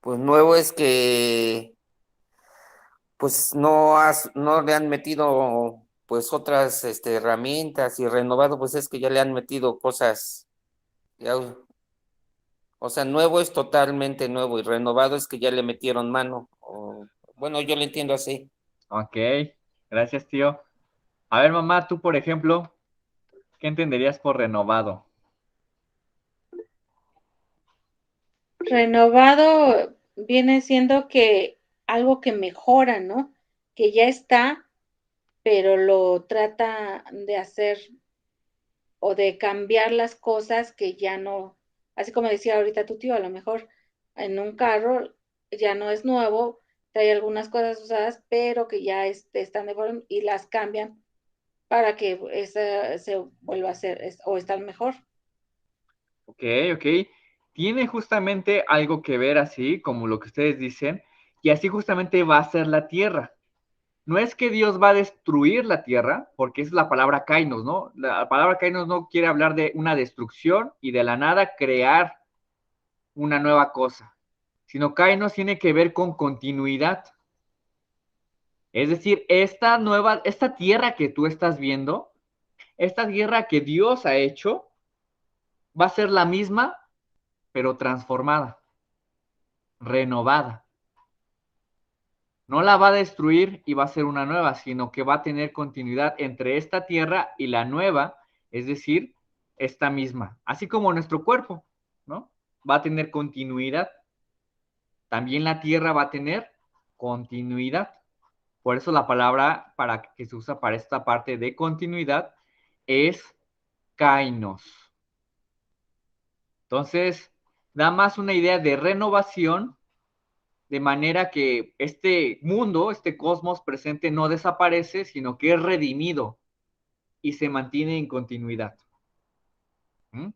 Pues nuevo es que pues no le han metido pues otras herramientas, y renovado pues es que ya le han metido cosas, ya, o sea, nuevo es totalmente nuevo y renovado es que ya le metieron mano. Bueno, yo lo entiendo así. Ok, gracias, tío. A ver, mamá, tú, por ejemplo, ¿qué entenderías por renovado? Renovado viene siendo que algo que mejora, ¿no? Que ya está, pero lo trata de hacer o de cambiar las cosas que ya no, así como decía ahorita tu tío, a lo mejor en un carro ya no es nuevo, trae algunas cosas usadas, pero que ya están de forma y las cambian para que esa se vuelva a hacer o estar mejor. Ok, ok. Tiene justamente algo que ver así, como lo que ustedes dicen, y así justamente va a ser la tierra. No es que Dios va a destruir la tierra, porque es la palabra kainos, ¿no? La palabra kainos no quiere hablar de una destrucción y de la nada crear una nueva cosa, sino kainos tiene que ver con continuidad. Es decir, esta tierra que tú estás viendo, esta tierra que Dios ha hecho, va a ser la misma, pero transformada, renovada. No la va a destruir y va a ser una nueva, sino que va a tener continuidad entre esta tierra y la nueva, es decir, esta misma. Así como nuestro cuerpo, ¿no? Va a tener continuidad. También la tierra va a tener continuidad. Por eso la palabra para que se usa para esta parte de continuidad es kainos. Entonces, da más una idea de renovación, de manera que este mundo, este cosmos presente no desaparece, sino que es redimido y se mantiene en continuidad. ¿Mm?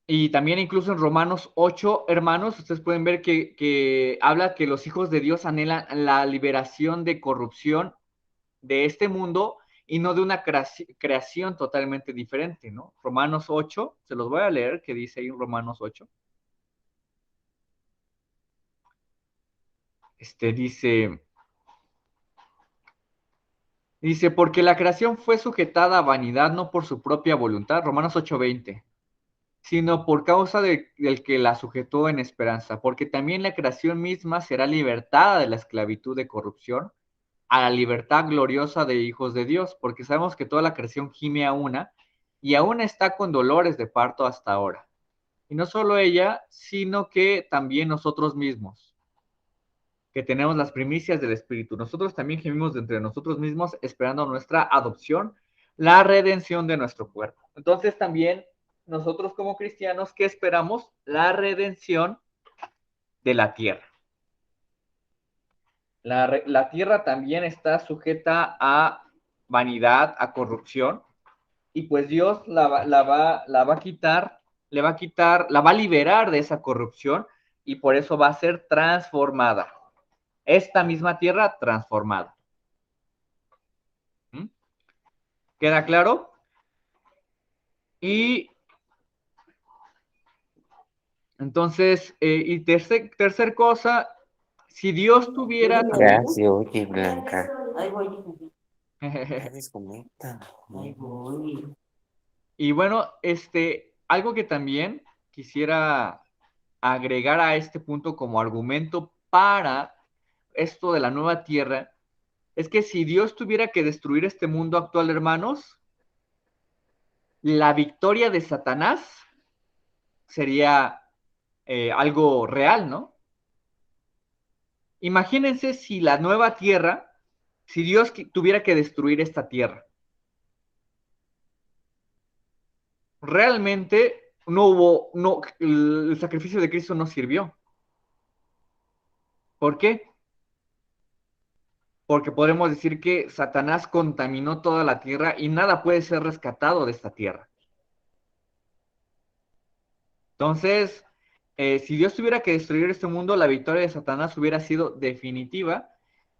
Y también incluso en Romanos 8, hermanos, ustedes pueden ver que habla que los hijos de Dios anhelan la liberación de corrupción de este mundo y no de una creación totalmente diferente, ¿no? Romanos 8, se los voy a leer, que dice ahí en Romanos 8. Dice, porque la creación fue sujetada a vanidad no por su propia voluntad, Romanos 8:20, sino por causa del que la sujetó en esperanza, porque también la creación misma será libertada de la esclavitud de corrupción a la libertad gloriosa de hijos de Dios, porque sabemos que toda la creación gime a una y aún está con dolores de parto hasta ahora. Y no solo ella, sino que también nosotros mismos, que tenemos las primicias del Espíritu. Nosotros también gemimos de entre nosotros mismos esperando nuestra adopción, la redención de nuestro cuerpo. Entonces también nosotros como cristianos, ¿qué esperamos? La redención de la tierra. La tierra también está sujeta a vanidad, a corrupción, y pues Dios la va a quitar, la va a liberar de esa corrupción, y por eso va a ser transformada. Esta misma tierra transformada. ¿Mm? ¿Queda claro? Y entonces, y tercer cosa, si Dios tuviera... Ya se oye, Blanca. Ya desconecta. Ahí voy. Y bueno, algo que también quisiera agregar a este punto como argumento para esto de la nueva tierra, es que si Dios tuviera que destruir este mundo actual, hermanos, la victoria de Satanás sería algo real, ¿no? Imagínense si la nueva tierra, si Dios tuviera que destruir esta tierra. Realmente el sacrificio de Cristo no sirvió. ¿Por qué? Porque podemos decir que Satanás contaminó toda la tierra y nada puede ser rescatado de esta tierra. Entonces, si Dios tuviera que destruir este mundo, la victoria de Satanás hubiera sido definitiva,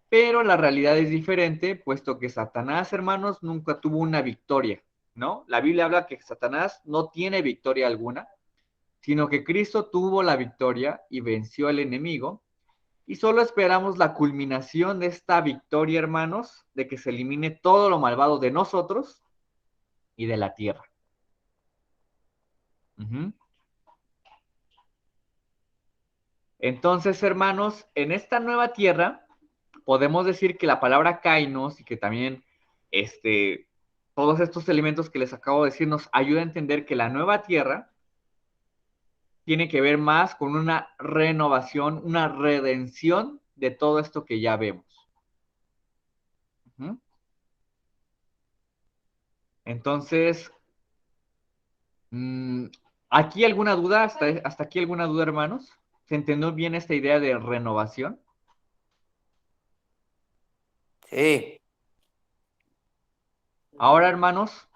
pero la realidad es diferente, puesto que Satanás, hermanos, nunca tuvo una victoria, ¿no? La Biblia habla que Satanás no tiene victoria alguna, sino que Cristo tuvo la victoria y venció al enemigo, y solo esperamos la culminación de esta victoria, hermanos, de que se elimine todo lo malvado de nosotros y de la tierra. Entonces, hermanos, en esta nueva tierra, podemos decir que la palabra kainos y que también todos estos elementos que les acabo de decir nos ayuda a entender que la nueva tierra tiene que ver más con una renovación, una redención de todo esto que ya vemos. Entonces, ¿aquí alguna duda? ¿Hasta aquí alguna duda, hermanos? ¿Se entendió bien esta idea de renovación? Sí. Ahora, hermanos,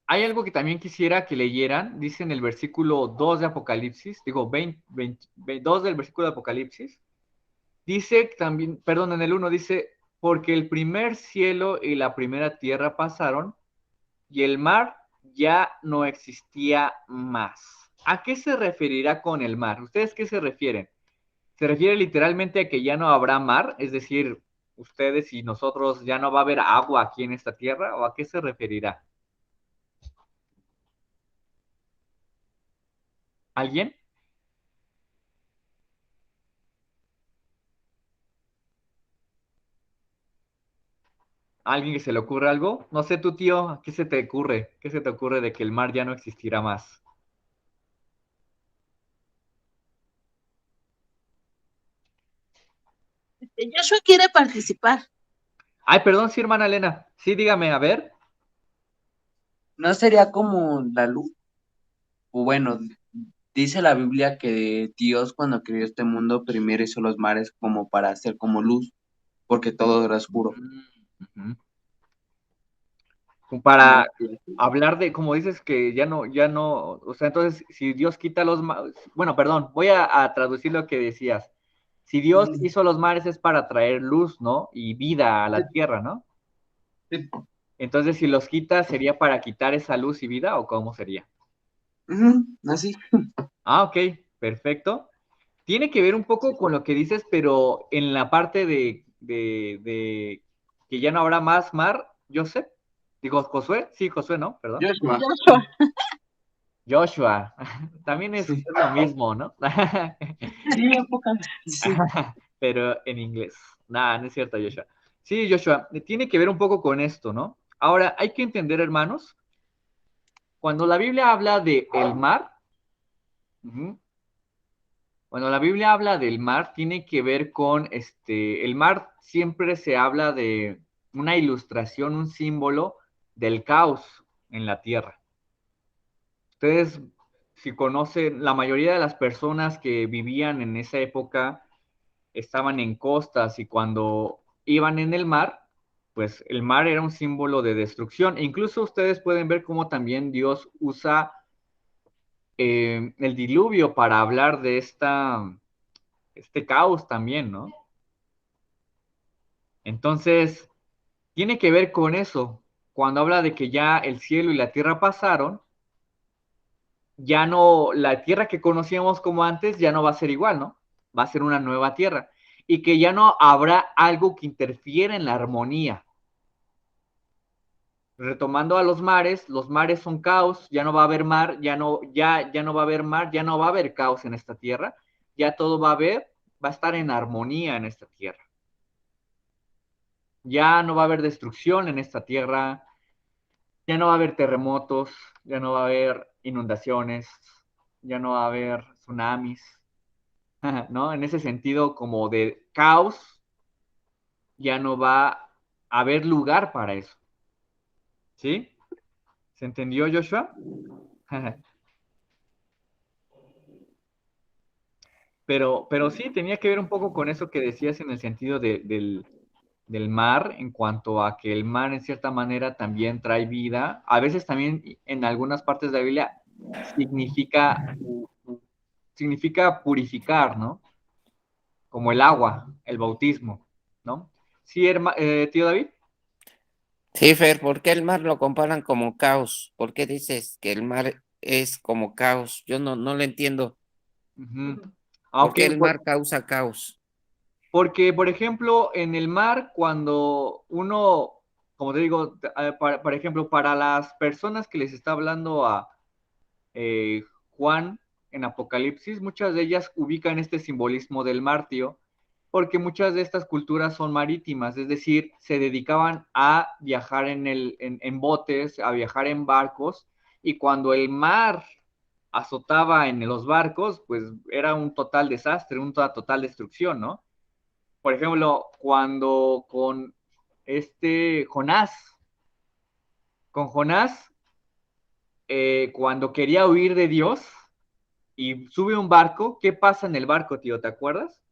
hay algo que también quisiera que leyeran, dice en el versículo 2 de Apocalipsis, digo 2 del versículo de Apocalipsis, dice también, perdón, en el 1 dice, porque el primer cielo y la primera tierra pasaron y el mar ya no existía más. ¿A qué se referirá con el mar? ¿Ustedes qué se refieren? ¿Se refiere literalmente a que ya no habrá mar? Es decir, ustedes y nosotros ya no va a haber agua aquí en esta tierra, ¿o a qué se referirá? ¿Alguien? ¿Alguien que se le ocurra algo? No sé, tu tío, ¿qué se te ocurre? ¿Qué se te ocurre de que el mar ya no existirá más? Joshua quiere participar. Ay, perdón, sí, hermana Elena. Sí, dígame, a ver. ¿No sería como la luz? O bueno, dice la Biblia que Dios cuando creó este mundo primero hizo los mares como para hacer como luz, porque todo era oscuro. Para hablar de, como dices que ya no, o sea, entonces, si Dios quita los mares, bueno, perdón, voy a traducir lo que decías. Si Dios hizo los mares es para traer luz, ¿no? Y vida a la tierra, ¿no? Sí. Entonces, si los quita, ¿sería para quitar esa luz y vida o cómo sería? Así. Ah, ok, perfecto. Tiene que ver un poco con lo que dices, pero en la parte de que ya no habrá más mar, Joseph. Digo, Josué, sí, Josué, ¿no? Perdón. Joshua. También es Sí. lo mismo, ¿no? Sí, sí. Pero en inglés. Nada, no es cierto, Joshua. Sí, Joshua, tiene que ver un poco con esto, ¿no? Ahora, hay que entender, hermanos, cuando la Biblia habla de el mar, cuando la Biblia habla del mar, tiene que ver con el mar siempre se habla de una ilustración, un símbolo del caos en la tierra. Ustedes, si conocen, la mayoría de las personas que vivían en esa época estaban en costas y cuando iban en el mar, pues el mar era un símbolo de destrucción. E incluso ustedes pueden ver cómo también Dios usa el diluvio para hablar de este caos también, ¿no? Entonces, tiene que ver con eso. Cuando habla de que ya el cielo y la tierra pasaron, ya no, la tierra que conocíamos como antes ya no va a ser igual, ¿no? Va a ser una nueva tierra. Y que ya no habrá algo que interfiera en la armonía. Retomando a los mares son caos, ya no va a haber mar, ya no va a haber mar, ya no va a haber caos en esta tierra, ya todo va a estar en armonía en esta tierra. Ya no va a haber destrucción en esta tierra, ya no va a haber terremotos, ya no va a haber inundaciones, ya no va a haber tsunamis, ¿no? En ese sentido como de caos, ya no va a haber lugar para eso. ¿Sí? ¿Se entendió, Joshua? Pero sí, tenía que ver un poco con eso que decías en el sentido del mar, en cuanto a que el mar en cierta manera también trae vida. A veces también en algunas partes de la Biblia significa, significa purificar, ¿no? Como el agua, el bautismo, ¿no? Sí, tío David. Sí, Fer, ¿por qué el mar lo comparan como caos? ¿Por qué dices que el mar es como caos? Yo no lo entiendo. Ujú. ¿Por qué Ok, el mar causa caos? porque, por ejemplo, en el mar, cuando uno, como te digo, por ejemplo, para las personas que les está hablando a Juan en Apocalipsis, muchas de ellas ubican este simbolismo del mar, tío, porque muchas de estas culturas son marítimas, es decir, se dedicaban a viajar en botes, a viajar en barcos, y cuando el mar azotaba en los barcos, pues era un total desastre, una total destrucción, ¿no? Por ejemplo, cuando con con Jonás, cuando quería huir de Dios y sube un barco, ¿qué pasa en el barco, tío? ¿Te acuerdas?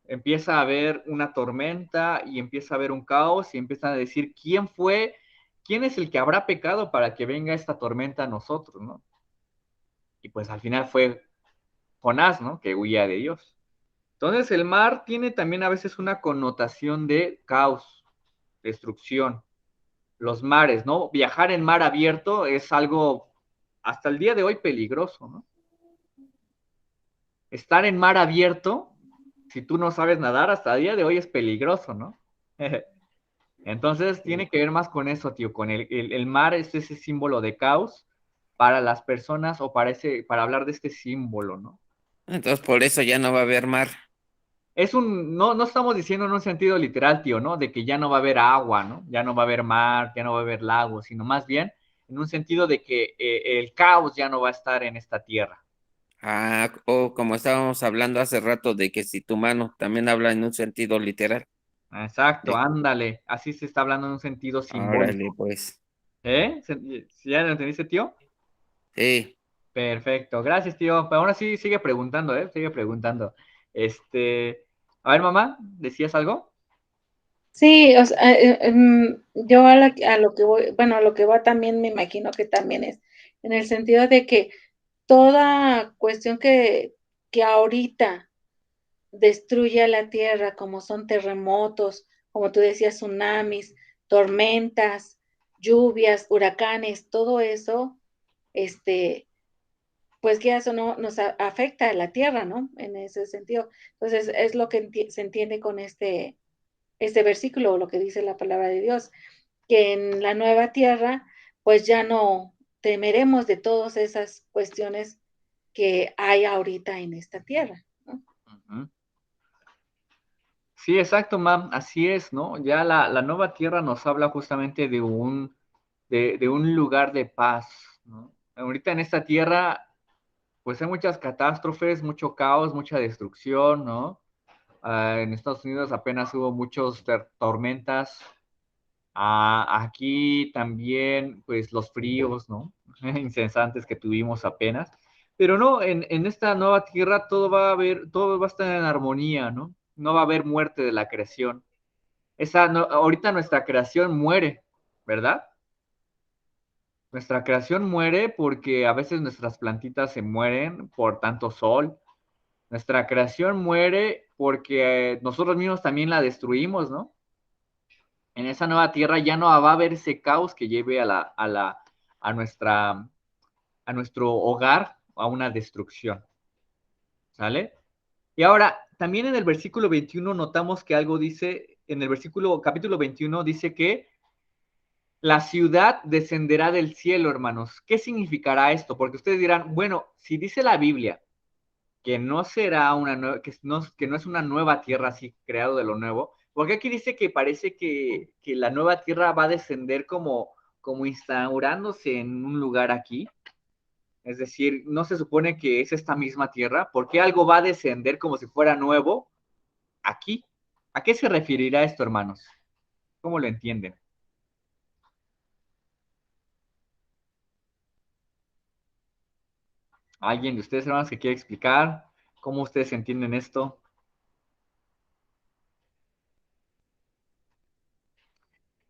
Empieza a haber una tormenta y empieza a haber un caos y empiezan a decir, quién es el que habrá pecado para que venga esta tormenta a nosotros, ¿no? Y pues al final fue Jonás, ¿no? Que huía de Dios. Entonces el mar tiene también a veces una connotación de caos, destrucción. Los mares, ¿no? Viajar en mar abierto es algo hasta el día de hoy peligroso, ¿no? Estar en mar abierto, si tú no sabes nadar, hasta el día de hoy es peligroso, ¿no? Entonces tiene que ver más con eso, tío, con el mar es ese símbolo de caos para las personas o para hablar de este símbolo, ¿no? Entonces por eso ya no va a haber mar. No estamos diciendo en un sentido literal, tío, ¿no? De que ya no va a haber agua, ¿no? Ya no va a haber mar, ya no va a haber lagos, sino más bien en un sentido de que el caos ya no va a estar en esta tierra. Ah, o como estábamos hablando hace rato de que si tu mano también habla en un sentido literal. Exacto, De- ándale. Así se está hablando en un sentido Órale, simbólico. pues. ¿Eh? ¿Ya lo entendiste, tío? Sí. Perfecto. Gracias, tío. Pero ahora sí, sigue preguntando, ¿eh? Sigue preguntando. A ver, mamá, ¿decías algo? Sí, o sea, yo a lo que voy, bueno, a lo que va también me imagino que también es en el sentido de que toda cuestión que ahorita destruye a la tierra, como son terremotos, como tú decías, tsunamis, tormentas, lluvias, huracanes, todo eso, este, pues que eso no nos afecta a la tierra, ¿no? En ese sentido. Entonces, es lo que se entiende con este versículo, lo que dice la palabra de Dios, que en la nueva tierra, pues ya no temeremos de todas esas cuestiones que hay ahorita en esta tierra, ¿no? Ujú. Sí, exacto, mam. Así es, ¿no? Ya la nueva tierra nos habla justamente de un lugar de paz, ¿no? Ahorita en esta tierra, pues hay muchas catástrofes, mucho caos, mucha destrucción, ¿no? En Estados Unidos apenas hubo muchos tormentas. Aquí también, pues los fríos, ¿no? Incesantes que tuvimos apenas. Pero no, en esta nueva tierra todo va a estar en armonía, ¿no? No va a haber muerte de la creación. Ahorita nuestra creación muere, ¿verdad? Nuestra creación muere porque a veces nuestras plantitas se mueren por tanto sol. Nuestra creación muere porque nosotros mismos también la destruimos, ¿no? En esa nueva tierra ya no va a haber ese caos que lleve a nuestra, a nuestro hogar a una destrucción. ¿Sale? Y ahora, también en el versículo 21 notamos que algo dice, en el capítulo 21 dice que la ciudad descenderá del cielo, hermanos. ¿Qué significará esto? Porque ustedes dirán, bueno, si dice la Biblia que no será una nueva, que no es una nueva tierra así creado de lo nuevo, porque aquí dice que parece que la nueva tierra va a descender como instaurándose en un lugar aquí. Es decir, no se supone que es esta misma tierra. ¿Por qué algo va a descender como si fuera nuevo aquí? ¿A qué se referirá esto, hermanos? ¿Cómo lo entienden? ¿Alguien de ustedes, hermanos, que quiere explicar cómo ustedes entienden esto?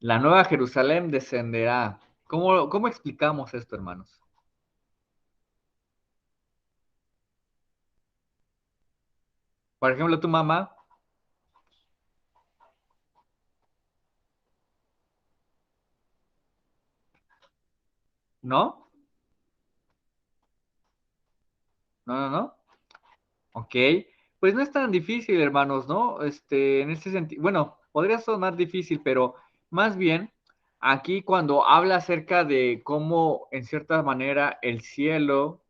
La nueva Jerusalén descenderá. ¿Cómo explicamos esto, hermanos? Por ejemplo, tu mamá, ¿no? No, no, no. Ok. Pues no es tan difícil, hermanos, ¿no? En ese sentido, bueno, podría sonar difícil, pero más bien, aquí cuando habla acerca de cómo, en cierta manera, el cielo,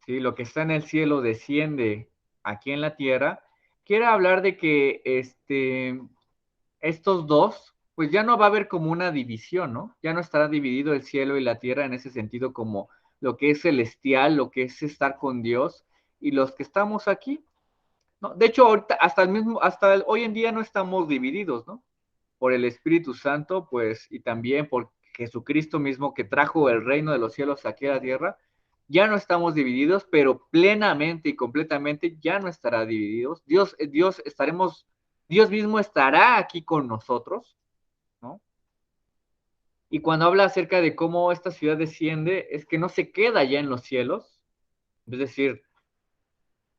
¿sí? Lo que está en el cielo desciende aquí en la tierra, quiere hablar de que, estos dos, pues ya no va a haber como una división, ¿no? Ya no estará dividido el cielo y la tierra en ese sentido como lo que es celestial, lo que es estar con Dios y los que estamos aquí, ¿no? De hecho, ahorita, hoy en día no estamos divididos, ¿no? Por el Espíritu Santo, pues, y también por Jesucristo mismo que trajo el reino de los cielos aquí a la tierra, ya no estamos divididos, pero plenamente y completamente ya no estará divididos. Dios mismo estará aquí con nosotros, ¿no? Y cuando habla acerca de cómo esta ciudad desciende, es que no se queda ya en los cielos, es decir,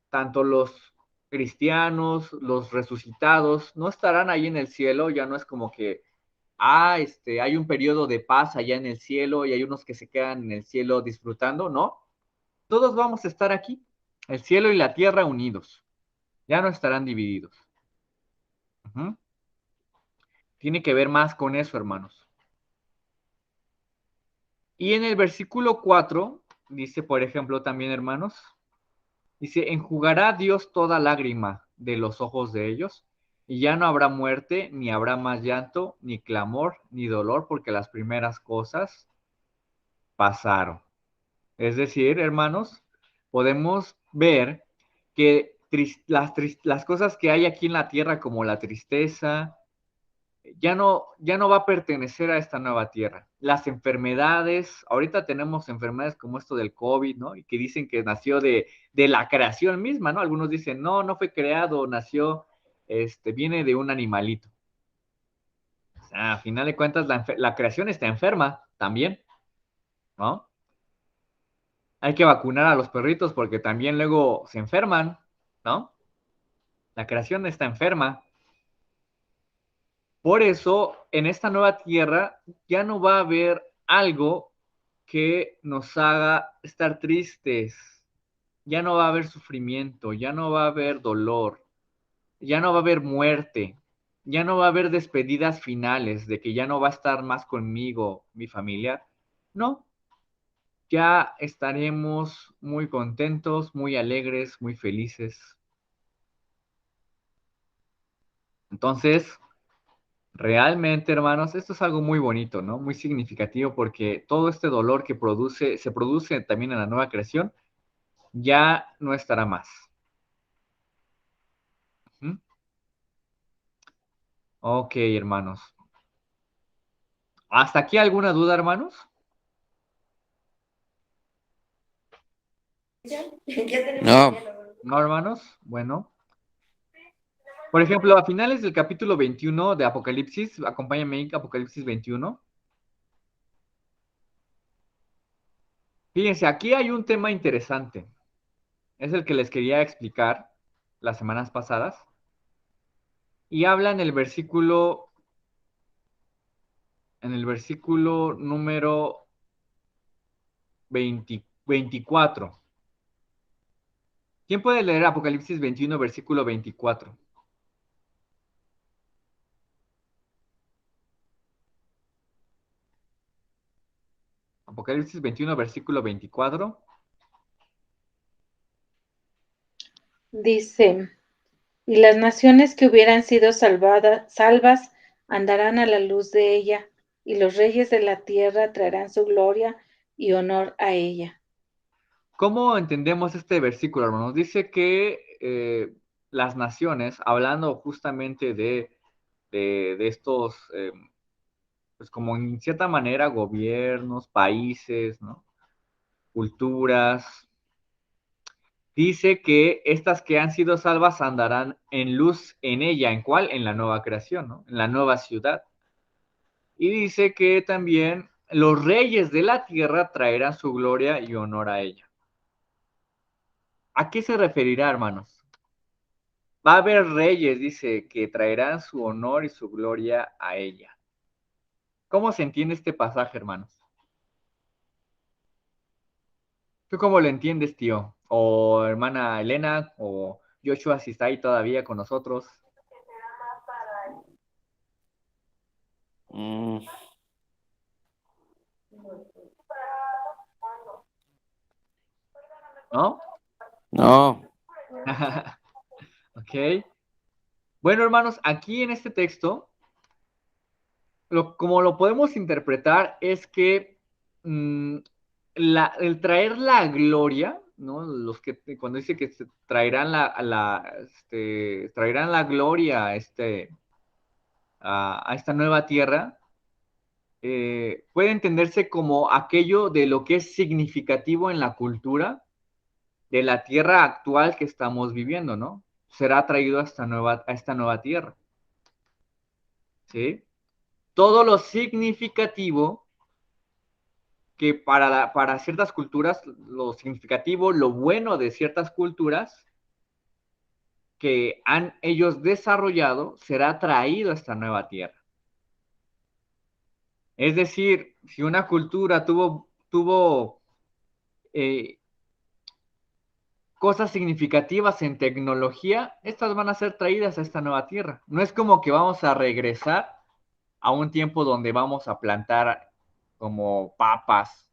tanto los cristianos, los resucitados, no estarán ahí en el cielo, ya no es como que, hay un periodo de paz allá en el cielo y hay unos que se quedan en el cielo disfrutando, ¿no? Todos vamos a estar aquí, el cielo y la tierra unidos, ya no estarán divididos. Ujú. Tiene que ver más con eso, hermanos. Y en el versículo 4 dice, por ejemplo, también, hermanos, dice, enjugará Dios toda lágrima de los ojos de ellos, y ya no habrá muerte, ni habrá más llanto, ni clamor, ni dolor, porque las primeras cosas pasaron. Es decir, hermanos, podemos ver que las cosas que hay aquí en la tierra, como la tristeza, ya no va a pertenecer a esta nueva tierra. Las enfermedades, ahorita tenemos enfermedades como esto del COVID, ¿no? Y que dicen que nació de la creación misma, ¿no? Algunos dicen, no, no fue creado, nació, viene de un animalito. O sea, a final de cuentas, la creación está enferma también, ¿no? Hay que vacunar a los perritos porque también luego se enferman, ¿no? La creación está enferma. Por eso, en esta nueva tierra ya no va a haber algo que nos haga estar tristes. Ya no va a haber sufrimiento, ya no va a haber dolor, ya no va a haber muerte, ya no va a haber despedidas finales de que ya no va a estar más conmigo mi familia. No, ya estaremos muy contentos, muy alegres, muy felices. Entonces, realmente, hermanos, esto es algo muy bonito, ¿no? Muy significativo porque todo este dolor que se produce también en la nueva creación, ya no estará más. ¿Mm? Ok, hermanos. ¿Hasta aquí alguna duda, hermanos? No, ¿No, hermanos? Bueno. Por ejemplo, a finales del capítulo 21 de Apocalipsis, acompáñame en Apocalipsis 21. Fíjense, aquí hay un tema interesante. Es el que les quería explicar las semanas pasadas. Y habla en el versículo número 24. ¿Quién puede leer Apocalipsis 21, versículo 24? Apocalipsis 21, versículo 24. Dice, y las naciones que hubieran sido salvas andarán a la luz de ella, y los reyes de la tierra traerán su gloria y honor a ella. ¿Cómo entendemos este versículo, hermanos? Dice que las naciones, hablando justamente de estos, pues como en cierta manera, gobiernos, países, ¿no? Culturas, dice que estas que han sido salvas andarán en luz en ella. ¿En cuál? En la nueva creación, ¿no? En la nueva ciudad. Y dice que también los reyes de la tierra traerán su gloria y honor a ella. ¿A qué se referirá, hermanos? Va a haber reyes, dice, que traerán su honor y su gloria a ella. ¿Cómo se entiende este pasaje, hermanos? ¿Tú cómo lo entiendes, tío? O hermana Elena, o Joshua, si está ahí todavía con nosotros. Mm, ¿No? no, Ok. Bueno, hermanos, aquí en este texto, como lo podemos interpretar es que el traer la gloria, ¿no? Los que cuando dice que traerán traerán la gloria a esta nueva tierra, puede entenderse como aquello de lo que es significativo en la cultura de la tierra actual que estamos viviendo, ¿no? Será traído a esta nueva tierra, ¿sí? Todo lo significativo que para ciertas culturas, lo significativo, lo bueno de ciertas culturas que han ellos desarrollado, será traído a esta nueva tierra. Es decir, si una cultura tuvo cosas significativas en tecnología, estas van a ser traídas a esta nueva tierra. No es como que vamos a regresar a un tiempo donde vamos a plantar como papas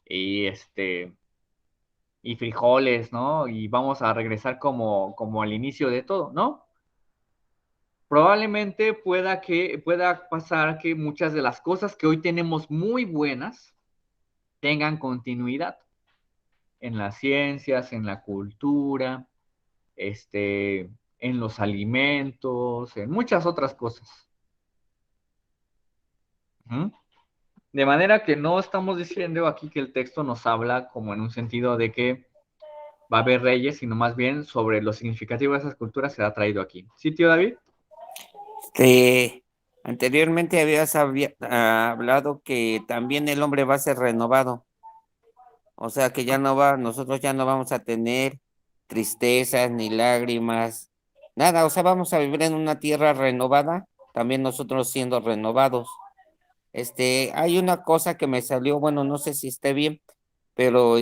y y frijoles, ¿no? Y vamos a regresar como al inicio de todo, ¿no? Probablemente pueda pasar que muchas de las cosas que hoy tenemos muy buenas tengan continuidad en las ciencias, en la cultura, en los alimentos, en muchas otras cosas. ¿Mm? De manera que no estamos diciendo aquí que el texto nos habla como en un sentido de que va a haber reyes, sino más bien sobre lo significativo de esas culturas será traído aquí. ¿Sí, tío David? Anteriormente hablado que también el hombre va a ser renovado. O sea que nosotros ya no vamos a tener tristezas ni lágrimas, nada. O sea, vamos a vivir en una tierra renovada, también nosotros siendo renovados. Hay una cosa que me salió, bueno, no sé si esté bien, pero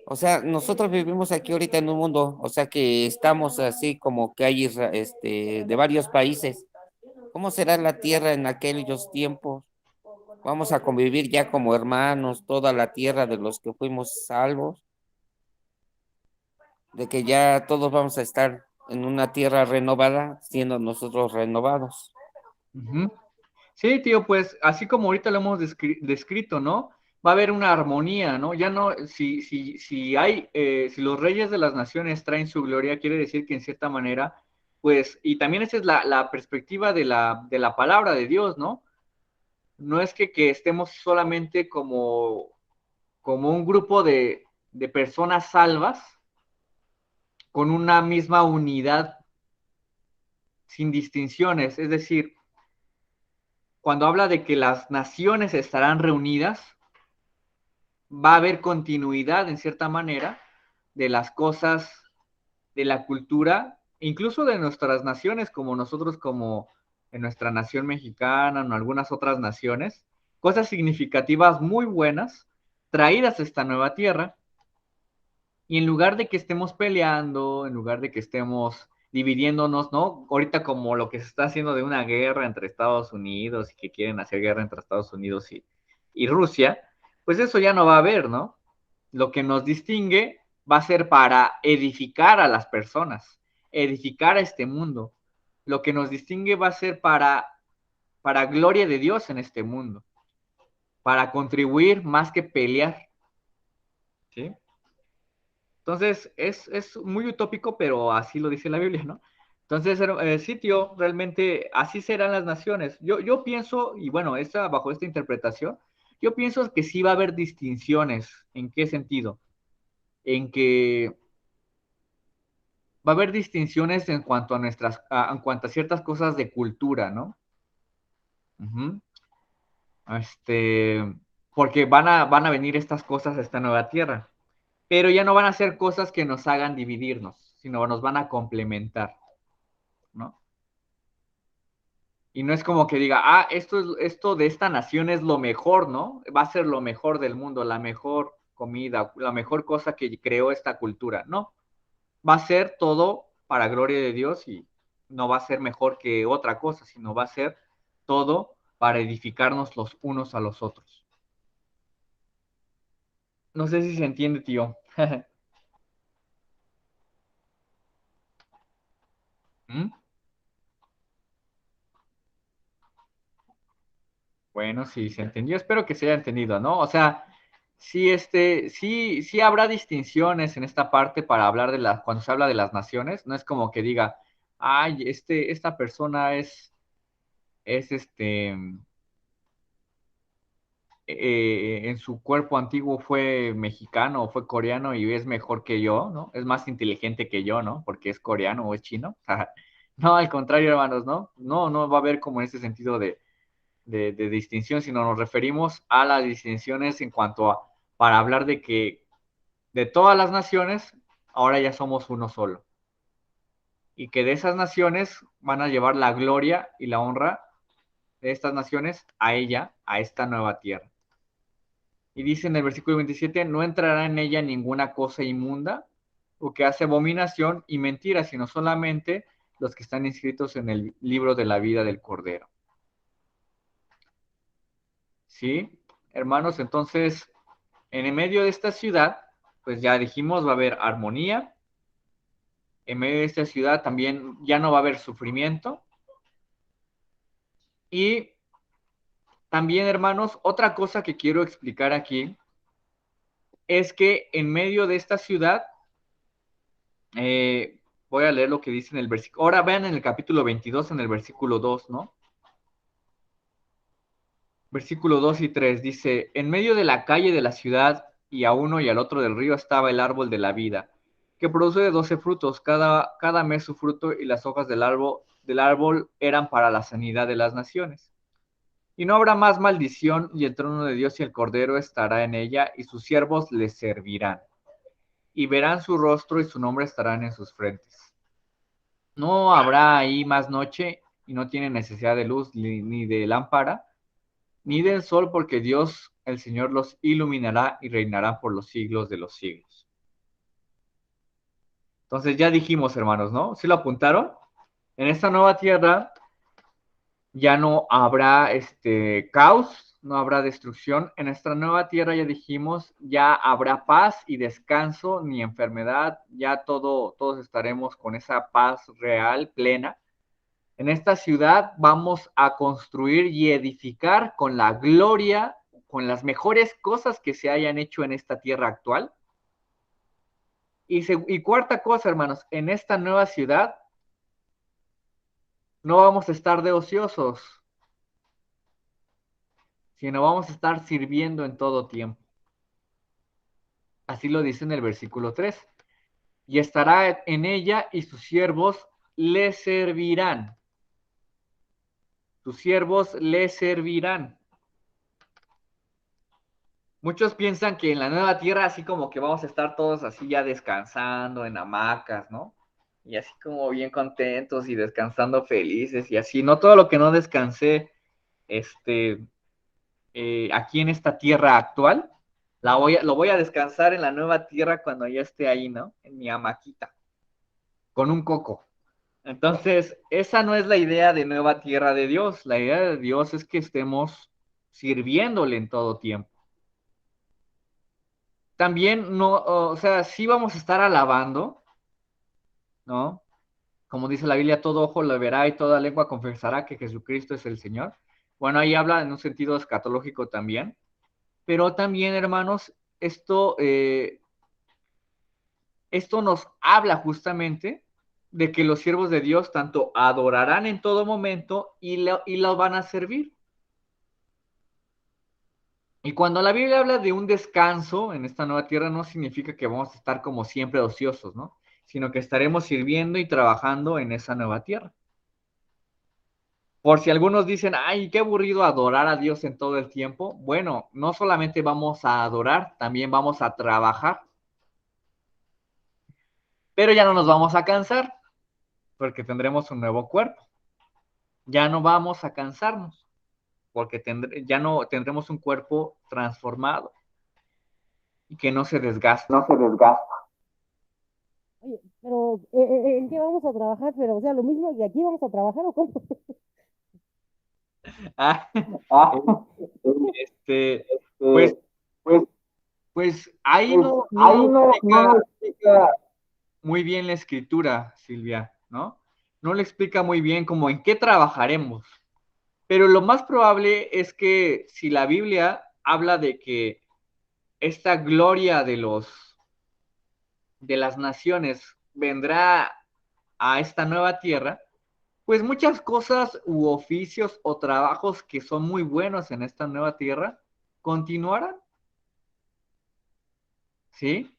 o sea, nosotros vivimos aquí ahorita en un mundo, o sea que estamos así como que hay de varios países. ¿Cómo será la tierra en aquellos tiempos? Vamos a convivir ya como hermanos, toda la tierra de los que fuimos salvos, de que ya todos vamos a estar en una tierra renovada, siendo nosotros renovados. Ujú. Sí, tío, pues así como ahorita lo hemos descrito, ¿no? Va a haber una armonía, ¿no? Ya no, si los reyes de las naciones traen su gloria, quiere decir que en cierta manera, pues, y también esa es la perspectiva de la palabra de Dios, ¿no? No es que estemos solamente como un grupo de personas salvas con una misma unidad sin distinciones, es decir, cuando habla de que las naciones estarán reunidas, va a haber continuidad en cierta manera de las cosas, de la cultura, incluso de nuestras naciones, como nosotros, como en nuestra nación mexicana o en algunas otras naciones, cosas significativas muy buenas traídas a esta nueva tierra. Y en lugar de que estemos peleando, en lugar de que estemos dividiéndonos, ¿no? Ahorita como lo que se está haciendo de una guerra entre Estados Unidos y que quieren hacer guerra entre Estados Unidos y Rusia, pues eso ya no va a haber, ¿no? Lo que nos distingue va a ser para edificar a las personas, edificar a este mundo. Lo que nos distingue va a ser para gloria de Dios en este mundo, para contribuir más que pelear, ¿sí? Entonces, es muy utópico, pero así lo dice la Biblia, ¿no? Entonces, sí, tío, realmente así serán las naciones. Yo pienso, y bueno, bajo esta interpretación, yo pienso que sí va a haber distinciones. ¿En qué sentido? En que va a haber distinciones en cuanto en cuanto a ciertas cosas de cultura, ¿no? Ujú. Este, porque van a venir estas cosas a esta nueva tierra, pero ya no van a ser cosas que nos hagan dividirnos, sino nos van a complementar, ¿no? Y no es como que diga, esto de esta nación es lo mejor, ¿no? Va a ser lo mejor del mundo, la mejor comida, la mejor cosa que creó esta cultura. No, va a ser todo para gloria de Dios y no va a ser mejor que otra cosa, sino va a ser todo para edificarnos los unos a los otros. No sé si se entiende, tío. ¿Mm? Bueno, sí, se entendió. Espero que se haya entendido, ¿no? O sea, sí, sí habrá distinciones en esta parte para hablar cuando se habla de las naciones. No es como que diga, ay, esta persona es en su cuerpo antiguo fue mexicano o fue coreano y es mejor que yo, ¿no? Es más inteligente que yo, ¿no? Porque es coreano o es chino. No, al contrario, hermanos, ¿no? No va a haber como ese sentido de distinción, sino nos referimos a las distinciones en cuanto para hablar de que de todas las naciones, ahora ya somos uno solo. Y que de esas naciones van a llevar la gloria y la honra de estas naciones a ella, a esta nueva tierra. Y dice en el versículo 27, no entrará en ella ninguna cosa inmunda o que hace abominación y mentira, sino solamente los que están inscritos en el libro de la vida del Cordero. ¿Sí? Hermanos, entonces, en el medio de esta ciudad, pues ya dijimos, va a haber armonía. En medio de esta ciudad también ya no va a haber sufrimiento. Y también, hermanos, otra cosa que quiero explicar aquí es que en medio de esta ciudad, voy a leer lo que dice en el versículo. Ahora vean en el capítulo 22, en el versículo 2, ¿no? Versículo 2 y 3 dice, en medio de la calle de la ciudad y a uno y al otro del río estaba el árbol de la vida, que produce de 12 frutos, cada mes su fruto, y las hojas del árbol eran para la sanidad de las naciones. Y no habrá más maldición, y el trono de Dios y el Cordero estará en ella, y sus siervos le servirán. Y verán su rostro y su nombre estarán en sus frentes. No habrá ahí más noche, y no tiene necesidad de luz ni de lámpara, ni del sol, porque Dios, el Señor, los iluminará y reinará por los siglos de los siglos. Entonces ya dijimos, hermanos, ¿no? ¿Sí lo apuntaron? En esta nueva tierra ya no habrá caos, no habrá destrucción. En esta nueva tierra, ya dijimos, ya habrá paz y descanso, ni enfermedad, ya todos estaremos con esa paz real, plena. En esta ciudad vamos a construir y edificar con la gloria, con las mejores cosas que se hayan hecho en esta tierra actual. Y cuarta cosa, hermanos, en esta nueva ciudad no vamos a estar de ociosos, sino vamos a estar sirviendo en todo tiempo. Así lo dice en el versículo 3. Y estará en ella y sus siervos le servirán. Sus siervos le servirán. Muchos piensan que en la nueva tierra así como que vamos a estar todos así ya descansando en hamacas, ¿no? Y así como bien contentos y descansando felices y así. No todo lo que no descansé aquí en esta tierra actual, lo voy a descansar en la nueva tierra cuando ya esté ahí, ¿no? En mi hamaquita, con un coco. Entonces, esa no es la idea de nueva tierra de Dios. La idea de Dios es que estemos sirviéndole en todo tiempo. También no, o sea, sí vamos a estar alabando, ¿no? Como dice la Biblia, todo ojo lo verá y toda lengua confesará que Jesucristo es el Señor. Bueno, ahí habla en un sentido escatológico también, pero también, hermanos, esto nos habla justamente de que los siervos de Dios tanto adorarán en todo momento y lo van a servir. Y cuando la Biblia habla de un descanso en esta nueva tierra, no significa que vamos a estar como siempre ociosos, ¿no? Sino que estaremos sirviendo y trabajando en esa nueva tierra. Por si algunos dicen, ay, qué aburrido adorar a Dios en todo el tiempo. Bueno, no solamente vamos a adorar, también vamos a trabajar. Pero ya no nos vamos a cansar, porque tendremos un nuevo cuerpo. Ya no vamos a cansarnos, porque ya no tendremos un cuerpo transformado y que no se desgaste. No se desgasta. Oye, pero ¿en qué vamos a trabajar? Pero, o sea, lo mismo, ¿y aquí vamos a trabajar o cómo? Ah, Ah, este, pues, pues, pues, pues ahí pues no ahí lo no explica lo explica. muy bien la escritura, Silvia, ¿no? No le explica muy bien como en qué trabajaremos. Pero lo más probable es que si la Biblia habla de que esta gloria de las naciones vendrá a esta nueva tierra, pues muchas cosas u oficios o trabajos que son muy buenos en esta nueva tierra continuarán, ¿sí?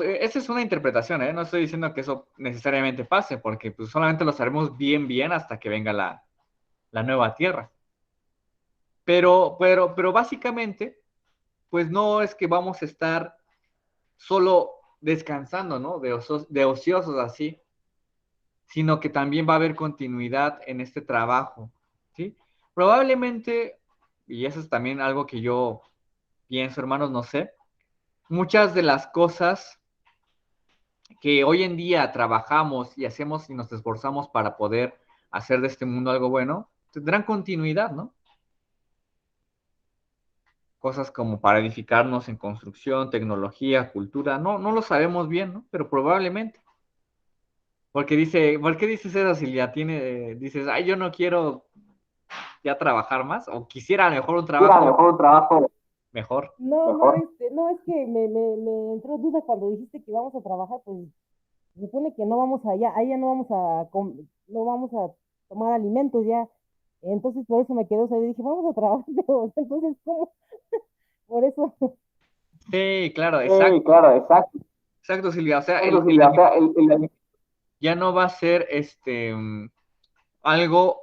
Esa es una interpretación, ¿eh? No estoy diciendo que eso necesariamente pase, porque pues, solamente lo sabemos bien hasta que venga la nueva tierra. Pero básicamente, pues no es que vamos a estar solo descansando, ¿no? De ociosos así, sino que también va a haber continuidad en este trabajo, ¿sí? Probablemente, y eso es también algo que yo pienso, hermanos, no sé, muchas de las cosas que hoy en día trabajamos y hacemos y nos esforzamos para poder hacer de este mundo algo bueno, tendrán continuidad, ¿no? Cosas como para edificarnos en construcción, tecnología, cultura, no lo sabemos bien, ¿no? Pero probablemente. ¿Por qué dices eso, Silvia? Dices, ay, yo no quiero ya trabajar más, o quisiera a lo mejor un Era trabajo mejor un trabajo mejor. No, mejor. no, es que me entró duda cuando dijiste que íbamos a trabajar, pues se supone que no vamos allá no vamos no vamos a tomar alimentos ya. Entonces por eso me quedé, o sea, yo dije, vamos a trabajar, pero entonces, ¿cómo? Por eso, Sí, claro, Sí, claro, exacto. exacto, Silvia. O sea, Exacto, Silvia. O sea, ya no va a ser algo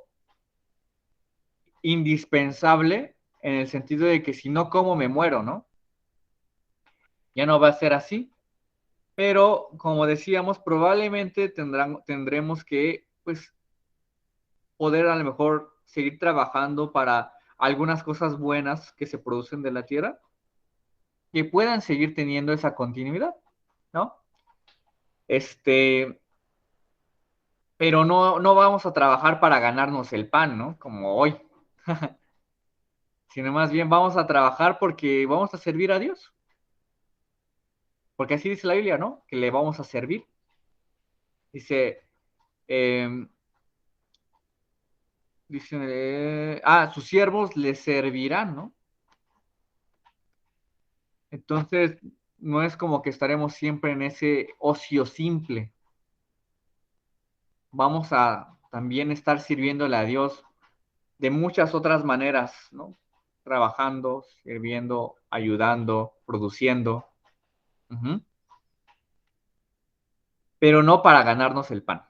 indispensable en el sentido de que si no como me muero, ¿no? Ya no va a ser así. Pero como decíamos, probablemente tendremos que, pues, poder a lo mejor seguir trabajando para algunas cosas buenas que se producen de la tierra, que puedan seguir teniendo esa continuidad, ¿no? Este, pero no vamos a trabajar para ganarnos el pan, ¿no? Como hoy, sino más bien vamos a trabajar porque vamos a servir a Dios, porque así dice la Biblia, ¿no? Que le vamos a servir. Dice, eh, sus siervos le servirán, ¿no? Entonces, no es como que estaremos siempre en ese ocio simple. Vamos a también estar sirviéndole a Dios de muchas otras maneras, ¿no? Trabajando, sirviendo, ayudando, produciendo, uh-huh, pero no para ganarnos el pan.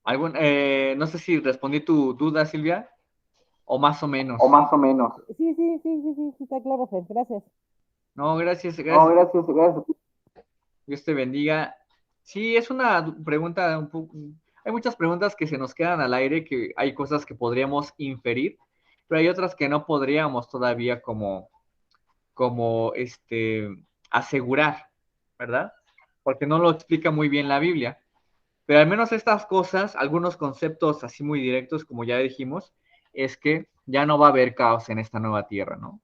No sé si respondí tu duda, Silvia, o más o menos. O más o menos. sí, está claro, Fer, gracias. No, gracias. No, gracias. Dios te bendiga. Sí, es una pregunta un poco. Hay muchas preguntas que se nos quedan al aire, que hay cosas que podríamos inferir, pero hay otras que no podríamos todavía como asegurar, ¿verdad? Porque no lo explica muy bien la Biblia. Pero al menos estas cosas, algunos conceptos así muy directos, como ya dijimos, es que ya no va a haber caos en esta nueva tierra, ¿no?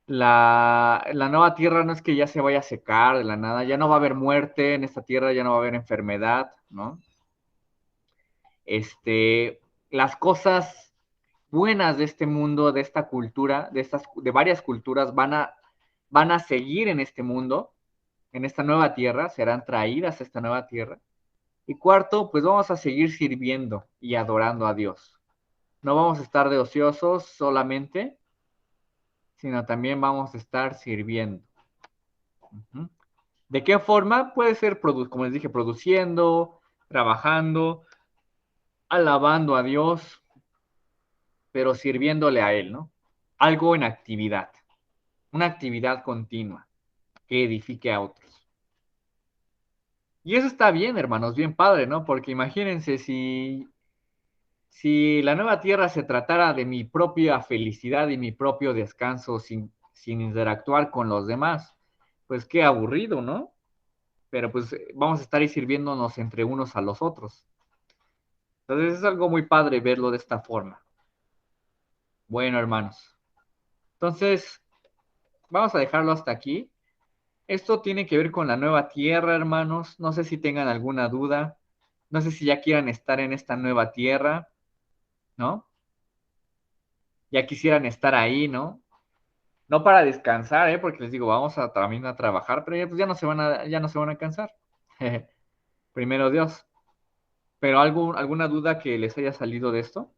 La nueva tierra no es que ya se vaya a secar de la nada, ya no va a haber muerte en esta tierra, ya no va a haber enfermedad, ¿no? Las cosas buenas de este mundo, de esta cultura, de varias culturas, van a seguir en este mundo, en esta nueva tierra, serán traídas a esta nueva tierra. Y cuarto, pues vamos a seguir sirviendo y adorando a Dios. No vamos a estar de ociosos solamente, sino también vamos a estar sirviendo. Uh-huh. ¿De qué forma? Puede ser, como les dije, produciendo, trabajando, alabando a Dios, pero sirviéndole a Él, ¿no? Algo en actividad, una actividad continua que edifique a otros. Y eso está bien, hermanos, bien padre, ¿no? Porque imagínense si la nueva tierra se tratara de mi propia felicidad y mi propio descanso sin interactuar con los demás, pues qué aburrido, ¿no? Pero pues vamos a estar ahí sirviéndonos entre unos a los otros. Entonces es algo muy padre verlo de esta forma. Bueno, hermanos. Entonces, vamos a dejarlo hasta aquí. Esto tiene que ver con la nueva tierra, hermanos. No sé si tengan alguna duda. No sé si ya quieran estar en esta nueva tierra, ¿no? Ya quisieran estar ahí, ¿no? No para descansar, ¿eh? Porque les digo, vamos a también a trabajar, pero ya, pues ya no se van a cansar. Primero Dios. Pero alguna duda que les haya salido de esto?